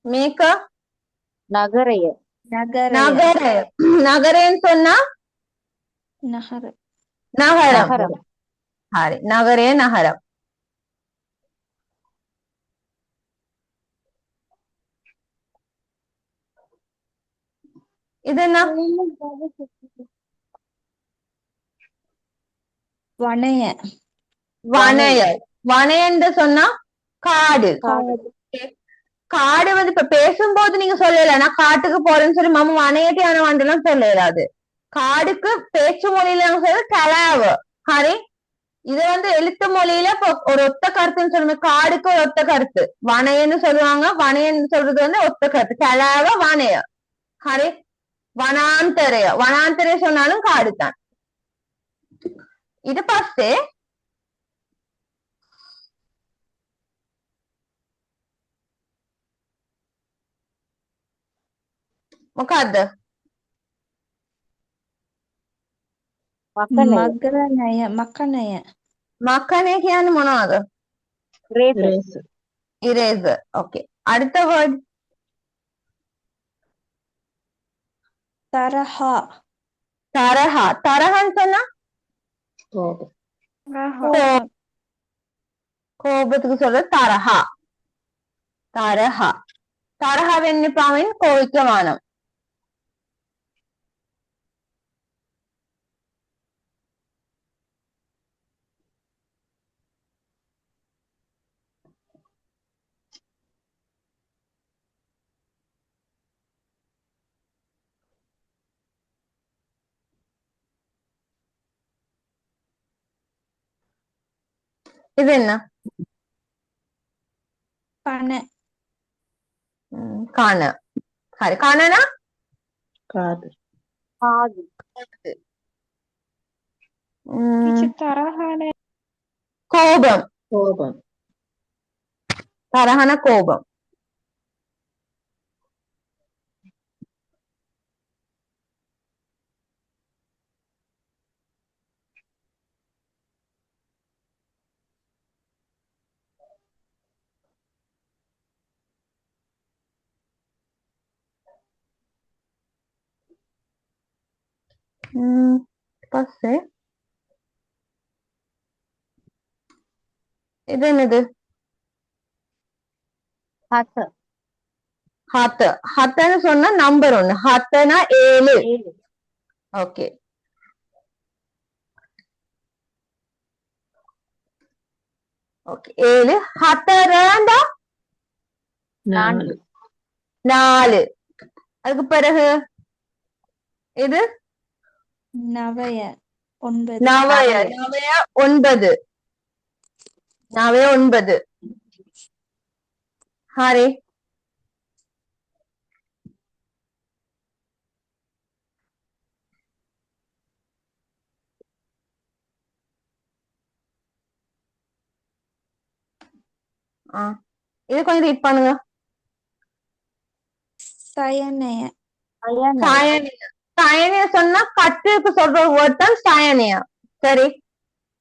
மேக்க நகரைய. நகர. நகரேன்னு சொன்னா நகர. நகரம். ஹரி நகரே நகரம். இது என்ன? வனைய. வனைய. வனையன்னு சொன்னா காடு. காடு வந்து இப்ப பேசும்போது நீங்க சொல்லல நான் காட்டுக்கு போறேன்னு சொல்லி மாமா வனையட்டியான வண்டெல்லாம் சொல்லலாது. காடுக்கு பேச்சு மொழியில நாங்க சொல்றது கலாவ. ஹரி இது வந்து எழுத்து மொழியில இப்போ ஒரு ஒத்த கருத்துன்னு சொல்லுங்க. காடுக்கு ஒரு ஒத்த கருத்து வனையன்னு சொல்லுவாங்க. வனையன்னு சொல்றது வந்து ஒத்த கருத்து கலாவ வனைய. ஹரி வனாந்தரைய. வனாந்தரைய சொன்னாலும் காடு தான். இது பஸ்ஸே මොකද්ද? මකරණය. මකණය. மக்கனே කියන්නේ මොනවද? இரேசர். ஓகே அடுத்த வேர்ட் தரஹா. தரஹா. தரஹான்னு சொன்னா கோபத்துக்கு சொல்றது தரஹா. தரஹா. தரஹா வெண்ணிப்பாவின் கோவிக்கமானம். இது என்ன? பன. காண. ஹரி காணனா காது. தரஹான கோபம். தரஹன கோபம். පස්සේ இது என்னது? ஹத்த. ஹத்த. ஹத்தன்னு சொன்னா நம்பர் ஒண்ணு. ஹத்தனா 7. ஓகே ஓகே 7 ஹத்தரண்டா 4 4 அதுக்கு பிறகு இது நவய 9 நவய 9 நவய 9 ஹாரே இது கொஞ்சம் ரீட் பண்ணுங்க. சயனய சாயனியா சாயனியா சொன்னா கட்டுக்கு சொல்ற வேர்ட் தான் சாயனியா. சரி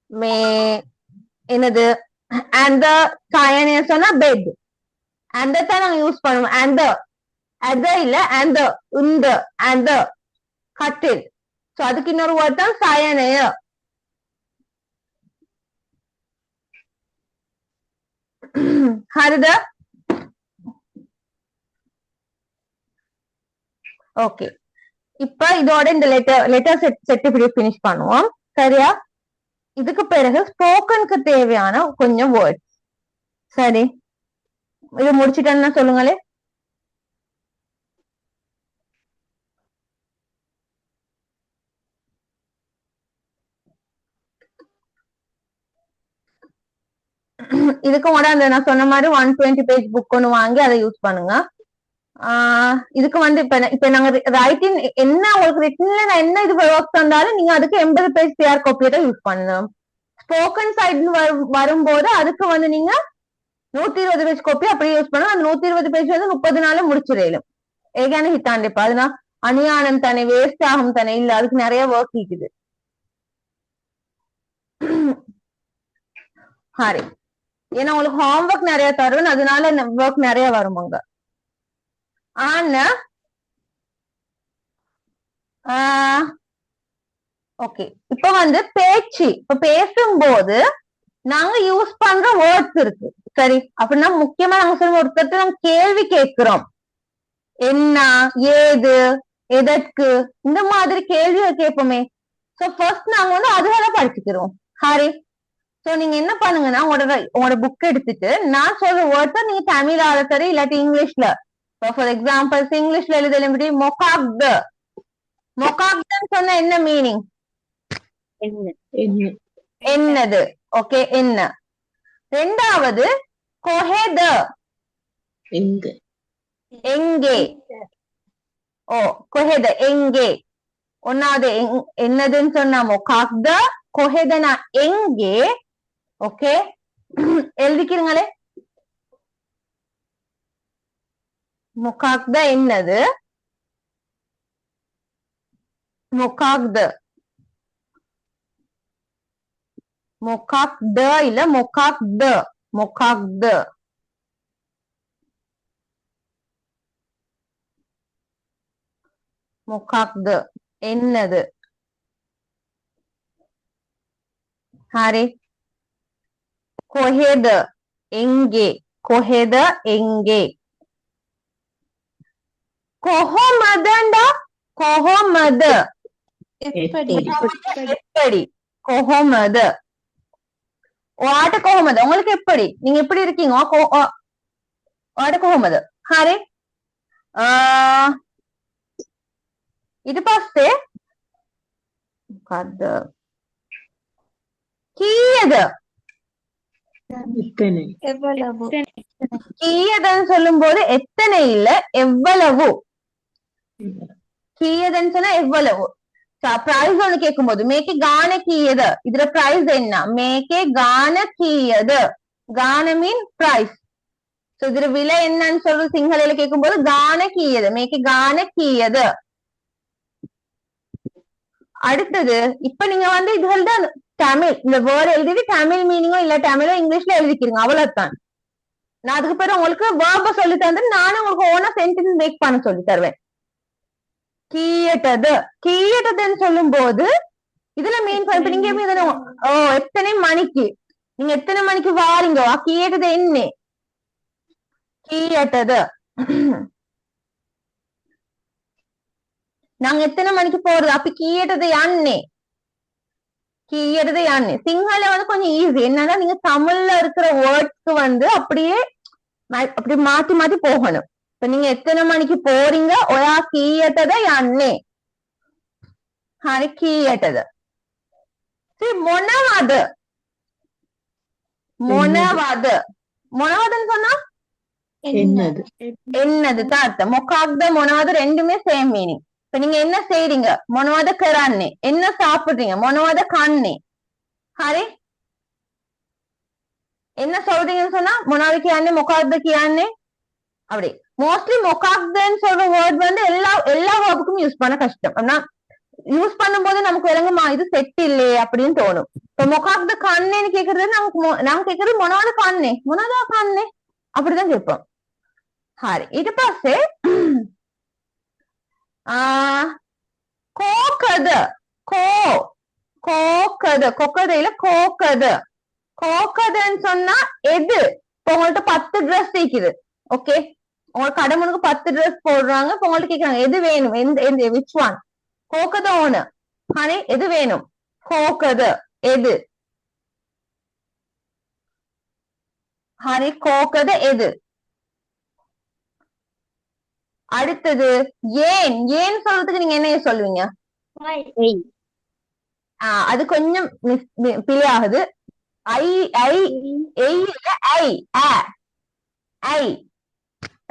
மே என்னது அந்த சாயனியா சொன்னா பெட் அந்த தான் நாங்க யூஸ் பண்ணுவோம். அந்த அத இல்ல அந்த இந்த அந்த கட்டில். சோ அதுக்கு இன்னொரு வேர்ட் தான் சாயனிய. ஹரித ஓகே இப்ப இதோட இந்த லெட்டர் செட் இப்படி பினிஷ் பண்ணுவோம். சரியா? இதுக்கு பிறகு ஸ்போக்கனுக்கு தேவையான கொஞ்சம் வேர்ட்ஸ். சரி இது முடிச்சிட்டேன்னா சொல்லுங்களே. இதுக்கு கூட அந்த நான் சொன்ன மாதிரி 120 பேஜ் புக் ஒன்று வாங்கி அதை யூஸ் பண்ணுங்க. இதுக்கு வந்து இப்ப நாங்க ரைட்டிங் என்ன உங்களுக்கு ரிட்டன்ல நான் என்ன இது ஒர்க் தந்தாலும் நீங்க அதுக்கு 80 பேஜ் பிஆர் காப்பியை தான் யூஸ் பண்ணணும். ஸ்போக்கன் சைடு வரும்போது அதுக்கு வந்து நீங்க 120 பேஜ் காப்பி அப்படியே யூஸ் பண்ணணும். அந்த 120 பேஜ் வந்து 30 நாள் முடிச்சிடலும். ஏகான ஹித்தாண்டிப்பா அதுனா அணியானம் தானே வேஸ்ட் ஆகும் தானே இல்ல அதுக்கு நிறைய ஒர்க் இருக்குது. ஹாரி ஏன்னா உங்களுக்கு ஹோம்ஒர்க் நிறைய தரும் அதனால ஒர்க் நிறைய வருவாங்க. ஆனா ஓகே இப்ப வந்து பேச்சு இப்ப பேசும்போது நாங்க யூஸ் பண்ற வேர்ட்ஸ் இருக்கு. சரி அப்படின்னா முக்கியமா நாங்க சொல்ல ஒருத்தர் நாங்க கேள்வி கேட்கிறோம். என்ன ஏது எதற்கு இந்த மாதிரி கேள்வியை கேட்போமே. சோ ஃபர்ஸ்ட் நாங்க வந்து அதுகளை படிச்சுக்கிறோம். ஹாரி சோ நீங்க என்ன பண்ணுங்கன்னா உங்களோட புக் எடுத்துட்டு நான் சொல்ற வேர்ட்ஸை நீங்க தமிழால சரி இல்லாட்டி இங்கிலீஷ்ல ஃபார் எக்ஸாம்பிள் இங்கிலீஷ்ல எழுதல மொகாக்த மொகாக்தன்னு சொன்ன என்ன மீனிங் என்னது. ஓகே என்ன. ரெண்டாவது கொஹேத எங்கே. ஓ கொஹேத எங்கே. ஒன்னாவது என்னதுன்னு சொன்னா மொகாக்த கொஹேதனா எங்கே. ஓகே எழுதிக்கிறீங்களே. மொகாக்த என்னது மொகாக்த மொகாக்த இல்ல மொகாக்த மொகாக்த மொகாக்த என்னது. ஹாரி கொஹேத எங்கே கொஹேத எங்கே. கொஹோமதண்டா கொஹோமத எப்படி எப்படி கொஹோமத ஆட்ட கொஹோமத உங்களுக்கு எப்படி நீங்க எப்படி இருக்கீங்க ஆட்ட கொஹோமத. ஹாரி இது பாஸ்தே கீயத எவ்வளவு கீயதன்னு சொல்லும் போது எத்தனை இல்ல எவ்வளவு. கீயதன்னு சொன்னா எவ்வளவு. பிரைஸ் ஒண்ணு கேட்கும் போது மேக்கே கான கீயது இதுல பிரைஸ் என்ன மேக்கே கான கீயது. கான மீன் பிரைஸ். இதுல விலை என்னன்னு சொல்லி சிங்களல கேட்கும் போது கான கீயது மேக்கே கான கீயது. அடுத்தது இப்ப நீங்க வந்து இதுகள் தான் தமிழ் இந்த வேர்ட் எழுதிட்டு தமிழ் மீனிங்கோ இல்ல தமிழோ இங்கிலீஷ்ல எழுதிக்கிறீங்க அவ்வளவுதான். நான் அதுக்கு பிறகு உங்களுக்கு வேர்ப சொல்லி தந்து நானும் உங்களுக்கு ஓனா சென்டென்ஸ் மேக் பண்ண சொல்லி தருவேன். கீயட்டது கீயட்டதுன்னு சொல்லும் போது இதுல மீன் இப்ப நீங்க எத்தனை மணிக்கு நீங்க எத்தனை மணிக்கு வாரீங்க கீயட்டது என்ன கீயட்டது. நாங்க எத்தனை மணிக்கு போறது அப்ப கீயட்டது யான்னே கீயறது யான்னு சிங்கள வந்து கொஞ்சம் ஈஸி என்னன்னா நீங்க தமிழ்ல இருக்கிற வேர்ட்ஸ்க்கு வந்து அப்படியே அப்படி மாத்தி மாத்தி போகணும் இப்ப நீங்க எத்தனை மணிக்கு போறீங்க ஒயா கீயட்டத யான்னே ஹரி கீயட்டது சரி மொனவாது மொனவாது மொனவாதுன்னு சொன்னா என்னது என்னது தான் அர்த்தம் மொக்காக்த மொனவாது ரெண்டுமே சேம் மீனிங் இப்ப நீங்க என்ன செய்றீங்க மொனவாத கரான்னே என்ன சாப்பிடுறீங்க மொனவாத கான்னே ஹரி என்ன சொல்றீங்கன்னு சொன்னா மொனாது கியானே மொக்காக்த கியானே அப்படி மோஸ்ட்லி மொக்காக்தன்னு சொல்ற வேர்ட் வந்து எல்லா வேர்டுக்கும் யூஸ் பண்ண கஷ்டம் ஆனா யூஸ் பண்ணும்போது நமக்கு விளங்குமா இது செட் இல்லையே அப்படின்னு தோணும் இப்ப மொக்காக்த கான்னேன்னு கேக்குறது நாங்க கேக்குறது மொனாது கான்னே மொனாதா கான்னே அப்படிதான் கேட்போம் ஹாரி இது பாசே கோக்கது கோ கோக்கது கொக்கதையில கோக்கது கோக்கதுன்னு சொன்னா எது இப்ப உங்கள்ட்ட 10 ட்ரெஸ் இருக்குது ஓகே உங்களுக்கு கடமுனுக்கு 10 ட்ரெஸ் போடுறாங்க இப்ப உங்கள்ட்ட கேக்குறாங்க எது வேணும் எந்த விச் ஒன் கோக்கது ஓனு ஹனி எது வேணும் கோக்கது எது ஹனி கோக்கது எது அடுத்தது ஏன் ஏன் சொல்றதுக்கு நீங்க என்ன சொல்லுவீங்க அது கொஞ்சம் பிழை ஆகுது ஐ ஐ எய் இல்ல ஐ ஐ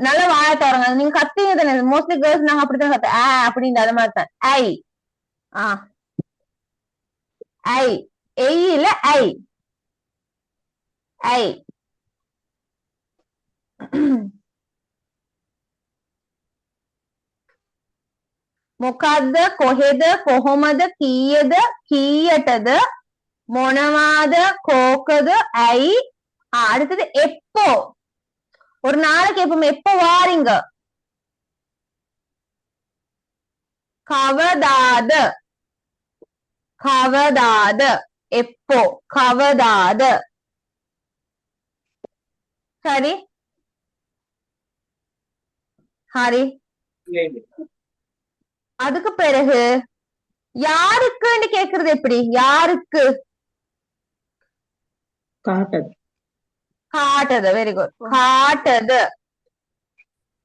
நல்ல வாய தரங்க நீங்க கத்தீங்க தானே மோஸ்ட்லி கேர்ள்ஸ் நாங்க அப்படித்தான் கத்த அப்படின்னு அது மாதிரி தான் ஐ ஐ எய் இல்ல ஐ ஐ මොකද්ද කොහෙද කොහොමද කීයද කීයටද මොනවාද කෝකද ඇයි அடுத்தது எப்போ ஒரு நாளைக்கு எப்போ எப்போ வாரீங்க கவதாத கவதாத எப்போ கவதாத சரி ஹரி அதுக்கு பிறகு யாருக்குன்னு கேக்குறது எப்படி யாருக்கு காட்டது காட்டது வெரி குட் காட்டது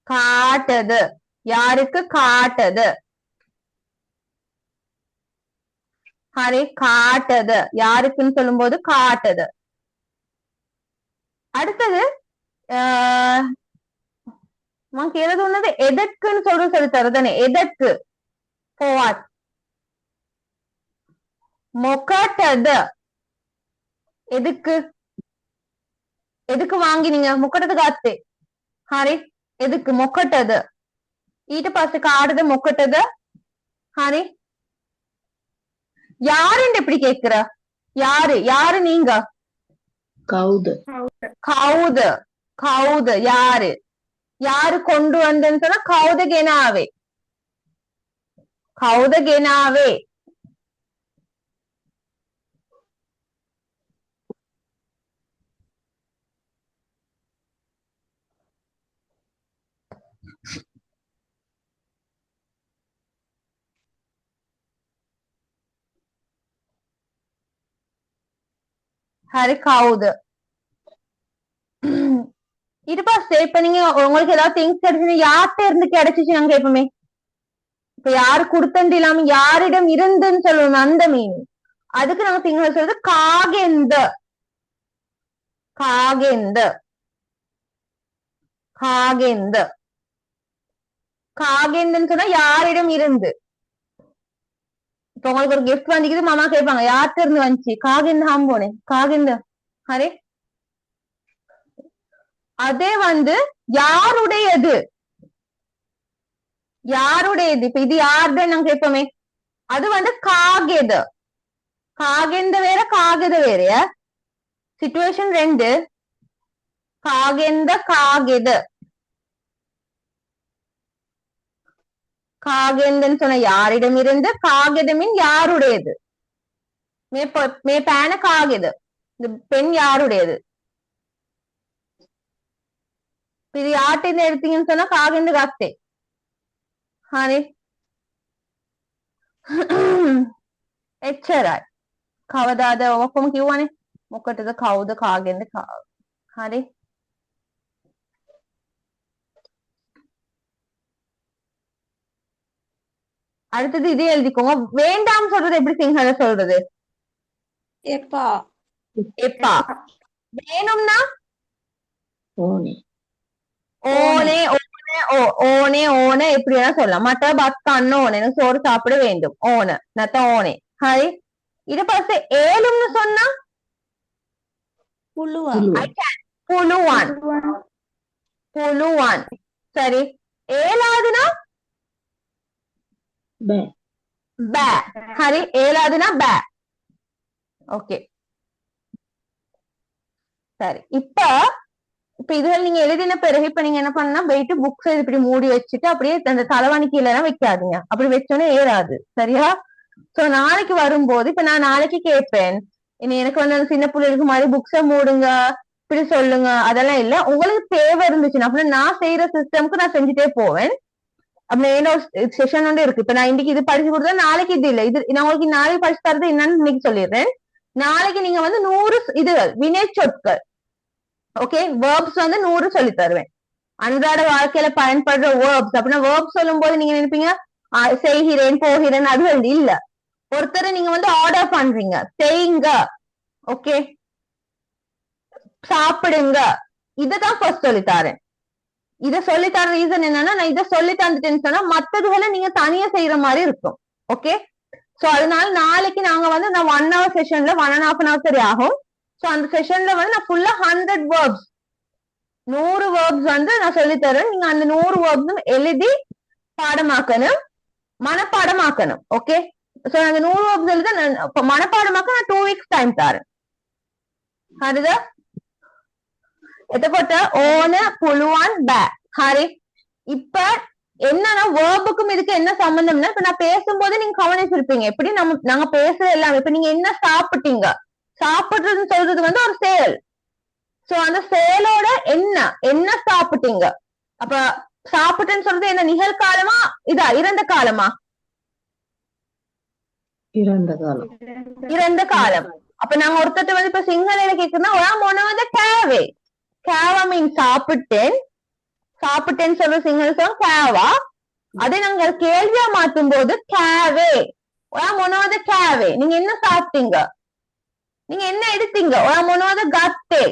காட்டது யாருக்கு காட்டது ஹரி காட்டது யாருக்குன்னு சொல்லும் போது காட்டது அடுத்தது நமக்கு எது ஒண்ணது எதற்குன்னு சொல்லி தருதானே எதற்கு போவார் மொக்கட்டது எதுக்கு எதுக்கு வாங்கினீங்க முக்கட்டது காத்து ஹரி எதுக்கு மொக்கட்டது ඊට පස්සේ කාටද මොකටද ஹரி யாருன்னு எப்படி கேக்குற யாரு யாரு நீங்க கவுது கவுது கவுது யாரு யாரு கொண்டு வந்தேன்னு சொன்னா கவுத கெனாவே கவுத கெனாவே ஹரி கவுது ඊට පස්සේ இப்ப நீங்க உங்களுக்கு ஏதாவது திங்ஸ் கிடைச்சு யார்கிட்ட இருந்து கிடைச்சிச்சு நாங்க எப்பவுமே இப்ப யாரு கொடுத்தண்டு இல்லாம யாரிடம் இருந்துன்னு சொல்லணும் அந்த மீன் அதுக்கு நாங்க திங்க சொல்றது காகெந்த காகெந்த காகெந்த காகெந்துன்னு சொன்னா யாரிடம் இருந்து இப்ப உங்களுக்கு ஒரு கிஃப்ட் வந்துக்குது மாமா கேட்பாங்க யார்கிட்ட இருந்து வந்துச்சு காகெந்த ஹாம்போனே காகெந்த ஹரே அதே வந்து யாருடையது யாருடையது இப்ப இது யாருன்னு நாங்க கேட்போமே அது வந்து காகெது காகெந்த வேற காகெது வேறையா சிச்சுவேஷன் 2 காகெந்த காகெது காகெந்தன்னு சொன்ன யாரிடம் இருந்து காகெது மீன் யாருடையது மே பேன காகெது இந்த பெண் யாருடையது இது யார்கிட்ட எடுத்தீங்கன்னு சொன்னா காகெந்து காத்தே ஹானே එච්චරයි. කවදාද ඔක්කොම කිව්වනේ. මොකටද කවුද කාගෙන්ද හරි. அடுத்தது இது எழுதிக்கோங்க. வேண்டாம் சொல்றது எப்படி சிங்கள சொல்றது? எப்பா எப்பா. வேணும்னா ඕනේ. ஓனே ஓனே ஓனே ஓனே எப்படி வேணா சொல்லலாம். மற்ற பஸ் கண்ண ஓனே எனக்கு சோறு சாப்பிட வேண்டும். ஓன நத்த ஓனே. ஹாய். இது பஸ்ட் ஏழும்னு சொன்னா පුළුවන් புலுவான் புலுவான். சரி. ஏழாவதுனா බෑ. பே. ஹரி. ஏழாவதுனா பே. ஓகே சரி. இப்ப இதுல நீங்க எழுதின பிறகு இப்ப நீங்க என்ன பண்ணா போயிட்டு புக்ஸ் இப்படி மூடி வச்சுட்டு அப்படியே அந்த தலைவாணி கீழே எல்லாம் வைக்காதீங்க. அப்படி வச்சோன்னே ஏறாது. சரியா? சோ நாளைக்கு வரும்போது இப்ப நான் நாளைக்கு கேட்பேன், இனி எனக்கு வந்து அந்த சின்ன பிள்ளைகளுக்கு மாதிரி புக்ஸ மூடுங்க இப்படி சொல்லுங்க, அதெல்லாம் இல்ல. உங்களுக்கு தேவை இருந்துச்சுன்னா அப்படின்னா நான் செய்யற சிஸ்டம்க்கு நான் செஞ்சுட்டே போவேன். அப்படி என்னோட செஷன் வந்து இருக்கு. இப்ப நான் இன்னைக்கு இது படிச்சு கொடுத்தா நாளைக்கு இது இல்ல. இது நான் உங்களுக்கு நாளைக்கு படிச்சு தரது என்னன்னு இன்னைக்கு சொல்லிடுறேன். நாளைக்கு நீங்க வந்து 100 இதுகள் வினை சொற்கள், ஓகே, வேர்ப்ஸ் வந்து 100 சொல்லி தருவேன். அன்றாட வாழ்க்கையில பயன்படுற வேர்ப்ஸ். அப்படின்னா வேர்ப்ஸ் சொல்லும் போது நீங்க நினைப்பீங்க செய்கிறேன் போகிறேன், அது வந்து இல்ல. ஒருத்தரை நீங்க வந்து ஆர்டர் பண்றீங்க, செய்யுங்க, ஓகே, சாப்பிடுங்க, இததான் ஃபர்ஸ்ட் சொல்லித்தாரேன். இத சொல்லித்தர ரீசன் என்னன்னா, நான் இதை சொல்லி தந்துட்டேன்னு சொன்னா மத்ததுகளை நீங்க தனியா செய்யற மாதிரி இருக்கும். ஓகே. சோ அதனால நாளைக்கு நாங்க வந்து நான் 1 hour செஷன்ல 1.5 hour சரி ஆகும். சோ அந்த செஷன்ல வந்து நான் ஃபுல்லா 100 வேர்ப்ஸ் 100 வேர்ப்ஸ் வந்து நான் சொல்லி தரேன். நீங்க அந்த 100 வேர்ப்ஸும் எழுதி பாடமாக்கணும், மனப்பாடமாக்கணும். ஓகே. சோ அந்த 100 வேர்ப்ஸ் எழுத மனப்பாடமாக்க நான் 2 weeks டைம் தரேன். அதுதான் එතකොට ඕන පුළුවන් බෑ. හරි. இப்ப என்னன்னா வேர்புக்கும் இதுக்கு என்ன சம்பந்தம்னா, இப்ப நான் பேசும்போது நீங்க கவனிச்சிருப்பீங்க எப்படி நாங்க பேசுறது எல்லாம். இப்ப நீங்க என்ன சாப்பிட்டீங்க, சாப்பிடுறதுன்னு சொல்றது வந்து ஒரு செயல். சோ அந்த செயலோட என்ன சாப்பிட்டீங்க. அப்ப சாப்பிட்டேன்னு சொல்றது என்ன நிகழ்காலமா இதா இறந்த காலமா? ඉරන්ද කාලම්. இறந்த காலம். அப்ப நாங்க ஒருத்தர் வந்து இப்ப சிங்கள கேக்குறோம்னா ஒரா மொனவத கேவே. கேவா மீன் சாப்பிட்டேன், சாப்பிட்டேன்னு சொல்ற சிங்கள சொல்லும் கேவா. அதை நாங்க கேள்வியா மாற்றும் போது கேவே. ஒரா மொனவத கேவே. நீங்க என்ன சாப்பிட்டீங்க, நீங்க என்ன எடுத்தீங்க, ஒரா மொனவத கத்தே.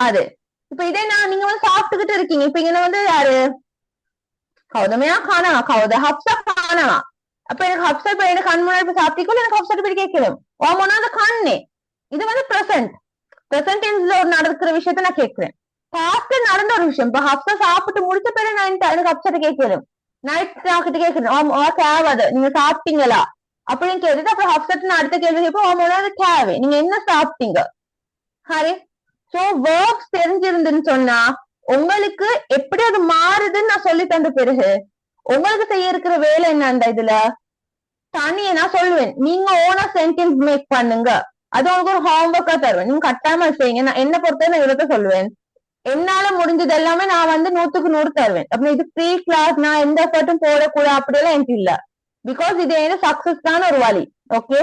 அது இப்ப இதே நீங்க வந்து சாப்பிட்டுக்கிட்டு இருக்கீங்க. இப்ப இங்க வந்து யாரு கௌதமையா காணவா, கௌத ஹப்சா காணவா. அப்ப எனக்கு ஹப்சா இப்ப எனக்கு கண் முன்னாடி சாப்பிட்டீங்களோ எனக்கு ஹப்சா போய் கேட்கிறோம். ஒரா மொனவத கண்ணே. இது வந்து பிரசன்ட் டென்ஸ்ல ஒரு நடக்கிற விஷயத்த நான் கேட்கிறேன். பாஸ்ட்ல நடந்த ஒரு விஷயம். இப்ப ஹப்சா சாப்பிட்டு முடிச்ச பிறகு நான் எனக்கு ஹப்சா கேட்கிறேன். நைட் கிட்ட கேட்கிறேன் கேவாது நீங்க சாப்பிட்டீங்களா அப்படின்னு கேட்டுட்டு அப்புறம் ஹப்சட் அடுத்த கேள்வி கேட்போம் கேவே நீங்க என்ன சாப்பிட்டீங்க. ஹரி. சோ வேர்ப்ஸ் தெரிஞ்சிருந்துன்னு சொன்னா உங்களுக்கு எப்படி அது மாறுதுன்னு நான் சொல்லி தந்த பிறகு உங்களுக்கு செய்ய இருக்கிற வேலை என்ன அந்த இதுல தனியே நான் சொல்லுவேன். நீங்க ஓனா சென்டென்ஸ் மேக் பண்ணுங்க. அது உங்களுக்கு ஒரு ஹோம்ஒர்க்கா தருவேன். நீங்க கட்டாயமா செய்யுங்க. நான் என்ன பொறுத்தவரை நான் இவ்வளவு சொல்லுவேன். என்னால முடிஞ்சது எல்லாமே நான் வந்து 100க்கு 100 தருவேன். அப்ப இது ஃப்ரீ கிளாஸ், நான் எந்த எஃபர்ட்டும் போடக்கூடாது அப்படியெல்லாம் எனக்கு இல்ல. பிகாஸ் இது என்ன சக்சஸ் தான் ஒரு வழி. ஓகே.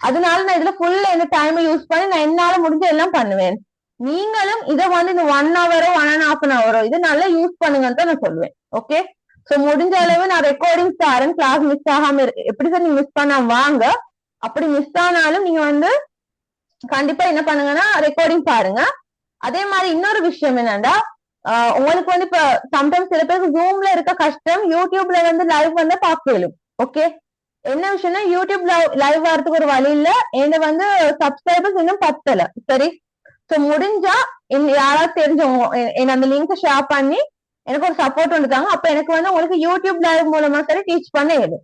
அதனால நான் இதுல ஃபுல்லா இந்த டைமை யூஸ் பண்ணி நான் என்னால முடிஞ்ச எல்லாம் பண்ணுவேன். நீங்களும் இதை வந்து இந்த 1 hour 1.5 hour இது நல்லா யூஸ் பண்ணுங்கன்னு தான் நான் சொல்லுவேன். ஓகே. சோ முடிஞ்ச அளவு நான் ரெக்கார்டிங் தரேன். கிளாஸ் மிஸ் ஆகாம எப்படி சார் நீங்க மிஸ் பண்ண வாங்க. அப்படி மிஸ் ஆனாலும் நீங்க வந்து கண்டிப்பா என்ன பண்ணுங்கன்னா ரெக்கார்டிங் பாருங்க. அதே மாதிரி இன்னொரு விஷயம் என்னன்னா, உங்களுக்கு வந்து இப்ப சம்டைம்ஸ் சில பேருக்கு ஜூம்ல இருக்க கஷ்டம், யூடியூப்ல வந்து லைவ் வந்து பார்க்கலும். ஓகே. என்ன விஷயம்னா யூடியூப் லைவ் வரதுக்கு ஒரு வழி இல்ல. என்ன வந்து சப்ஸ்கிரைபர்ஸ் இன்னும் 10 சரி. சோ முடிஞ்சா யாராவது தெரிஞ்சவங்க என்ன அந்த லிங்க் ஷேர் பண்ணி எனக்கு ஒரு சப்போர்ட் வந்துட்டாங்க. அப்ப எனக்கு வந்து உங்களுக்கு யூடியூப் லைவ் மூலமா சரி டீச் பண்ண ஏதும்.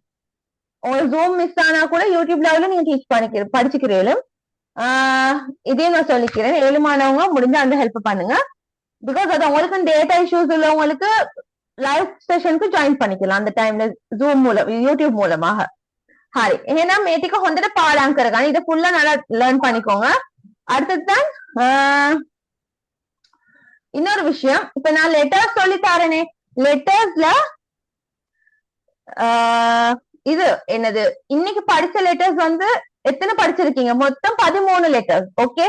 உங்களுக்கு ஜூம் மிஸ் ஆனா கூட யூடியூப் லைவ்ல நீங்க டீச் படிச்சுக்கிறீங்களும். இதே நான் சொல்லிக்கிறேன். ஏழுமானவங்க முடிஞ்சா அந்த ஹெல்ப் பண்ணுங்க. பிகாஸ் அது உங்களுக்கு டேட்டா இஷ்யூஸ் உள்ளவங்களுக்கு லைவ் செஷனுக்கு ஜாயின் பண்ணிக்கலாம் அந்த டைம்ல ஜூம் மூலம் யூடியூப் மூலமாக. ஹாய். ஏன்னா மேட்டிக்கு வந்துட்டு பாடாங்கிறக்கான இதை ஃபுல்லா நல்லா லேர்ன் பண்ணிக்கோங்க. அடுத்ததுதான் இன்னொரு விஷயம். இப்ப நான் லெட்டர்ஸ் சொல்லி தரேனே, லெட்டர்ஸ்ல இது என்னது இன்னைக்கு படிச்ச லெட்டர்ஸ் வந்து எத்தனை படிச்சிருக்கீங்க? மொத்தம் 13 லெட்டர்ஸ். ஓகே,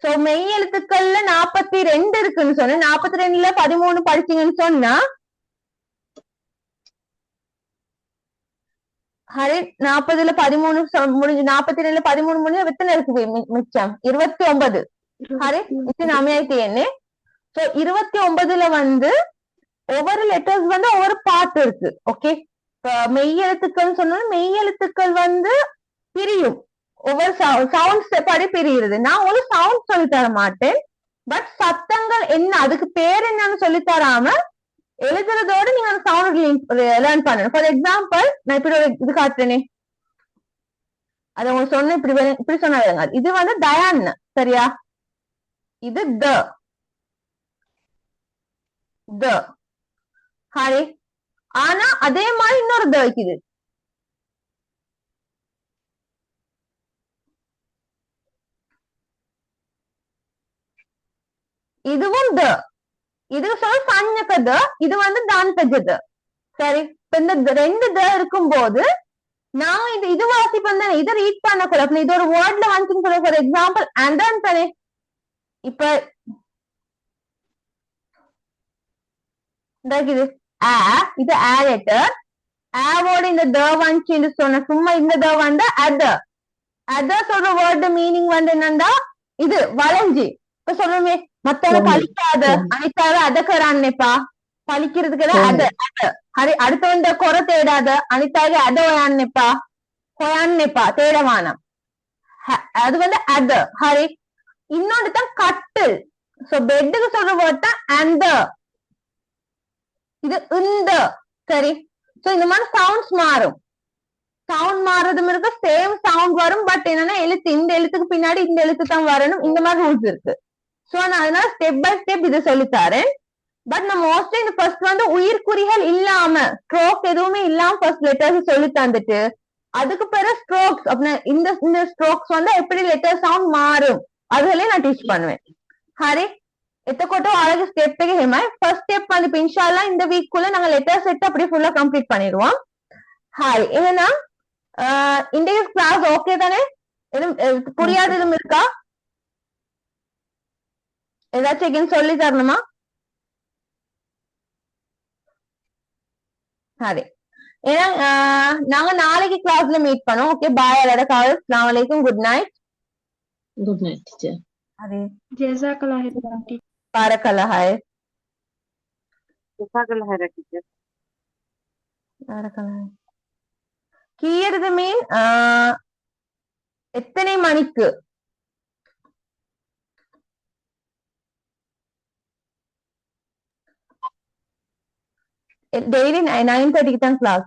சோ மெய் எழுத்துக்கள்ல 42 இருக்குன்னு சொன்னேன். 42ல 13 படிச்சீங்கன்னு சொன்னா ஹரி 40ல 13 முடிஞ்சு 42ல 13 முடிஞ்சு எத்தனை இருக்கு மிச்சம்? 29. ஹரி இது நாமையாயிட்டு என்ன? சோ 29ல வந்து ஒவ்வொரு லெட்டர்ஸ் வந்து ஒவ்வொரு பார்ட் இருக்கு. ஓகே, மெய் எழுத்துக்கள் சொன்னாலும் மெய் எழுத்துக்கள் வந்து பிரியும், ஒவ்வொரு சவுண்ட்ஸ் படி பிரியுது. நான் ஒரு சவுண்ட் சொல்லி தர மாட்டேன், பட் சத்தங்கள் என்ன அதுக்கு பேர் என்னன்னு சொல்லி தராம எழுதுறதோட நீங்க அந்த சவுண்ட் லேர்ன் பண்ணணும். ஃபார் எக்ஸாம்பிள் நான் இப்படி ஒரு இது காட்டுறேனே, அதை உங்களுக்கு சொன்ன இப்படி சொன்னா இது வந்து டயான், சரியா? இது த ஹரி. ஆனா அதே மாதிரி இன்னொரு த இருக்குது. இதுவும் த. இதுக்கு சொல்ல சஞ்சக த, இது வந்து தாந்தஜ த. சரி, இப்ப இந்த ரெண்டு த இருக்கும் போது நான் இது வாசிப்பேன் தானே, இதை ரீட் பண்ணக்கூடாது. இது ஒரு வேர்ட்ல வந்துச்சுன்னு சொல்ல, ஃபார் எக்ஸாம்பிள் அண்ட் தானே. இப்ப இது இது ஆ லெட்டர். ஆவோட இந்த த வந்துச்சுன்னு சொன்ன சும்மா இந்த த வந்தா அத சொல்ற வேர்டு மீனிங் வந்து என்னண்டா இது வளைஞ்சி. இப்ப சொல்றமே மத்தவங்க பழிக்காத அனைத்தாத அதக்கறான்ப்பா, பழிக்கிறதுக்கு அத ஹரி. அடுத்த வந்த குறை தேடாத அனித்தாக அத ஒயான்ப்பா, கொயான்ப்பா தேடவானம். அது வந்து அத ஹரி. இன்னொன்று தான் கட்டில். சோ பெட்டுக்கு சொல்ற வேர்ட் தான் அந்த. இது இந்த. சரி, சோ இந்த மாதிரி சவுண்ட்ஸ் மாறும். சவுண்ட் மாறுறதும் இருக்கு, சேம் சவுண்ட் வரும். பட் என்னன்னா எழுத்து இந்த எழுத்துக்கு பின்னாடி இந்த எழுத்து தான் வரணும். இந்த மாதிரி ரூல்ஸ் இருக்கு. சோ நான் அதனால ஸ்டெப் பை ஸ்டெப் இதை சொல்லித்தாரேன். பட் நான் மோஸ்ட்லி இந்த ஃபர்ஸ்ட் வந்து உயிர்குறிகள் இல்லாம ஸ்ட்ரோக் எதுவுமே இல்லாம ஃபர்ஸ்ட் லெட்டர்ஸ் சொல்லி தந்துட்டு அதுக்கு பிறகு ஸ்ட்ரோக்ஸ் அப்படின்னா இந்த ஸ்ட்ரோக்ஸ் வந்து எப்படி லெட்டர் சவுண்ட் மாறும் அதுலயே நான் டீச் பண்ணுவேன். ஹரி எத்தக்கோட்டோ அழகு ஸ்டெப்புக்கு ஹேமாய் ஃபர்ஸ்ட் ஸ்டெப் வந்து இப்ப இன்ஷால்லா இந்த வீக்குள்ள நாங்க லெட்டர் செட் அப்படியே ஃபுல்லா கம்ப்ளீட் பண்ணிடுவோம். ஹாய், என்னன்னா இன்றைய கிளாஸ் ஓகே தானே? எதுவும் புரியாத எதுவும் இருக்கா? ஏதாச்சும் சொல்லி தரணுமா? சரி, ஏன்னா நாங்க நாளைக்கு கிளாஸ்ல மீட் பண்ணோம். Okay, bye. அஸ்ஸலாமு அலைக்கும். Good night. Good night teacher. அரே ஜஸாக்கல்லாஹ் ஹைரன். பாரக்கல்லாஹ் ஹைர். ஜஸாக்கல்லாஹ் ஹைரன் டீச்சர். பாரக்கல்லாஹ். கீயறது மீன் எத்தனை மணிக்கு? டெய்லி 9:30 தான் கிளாஸ்.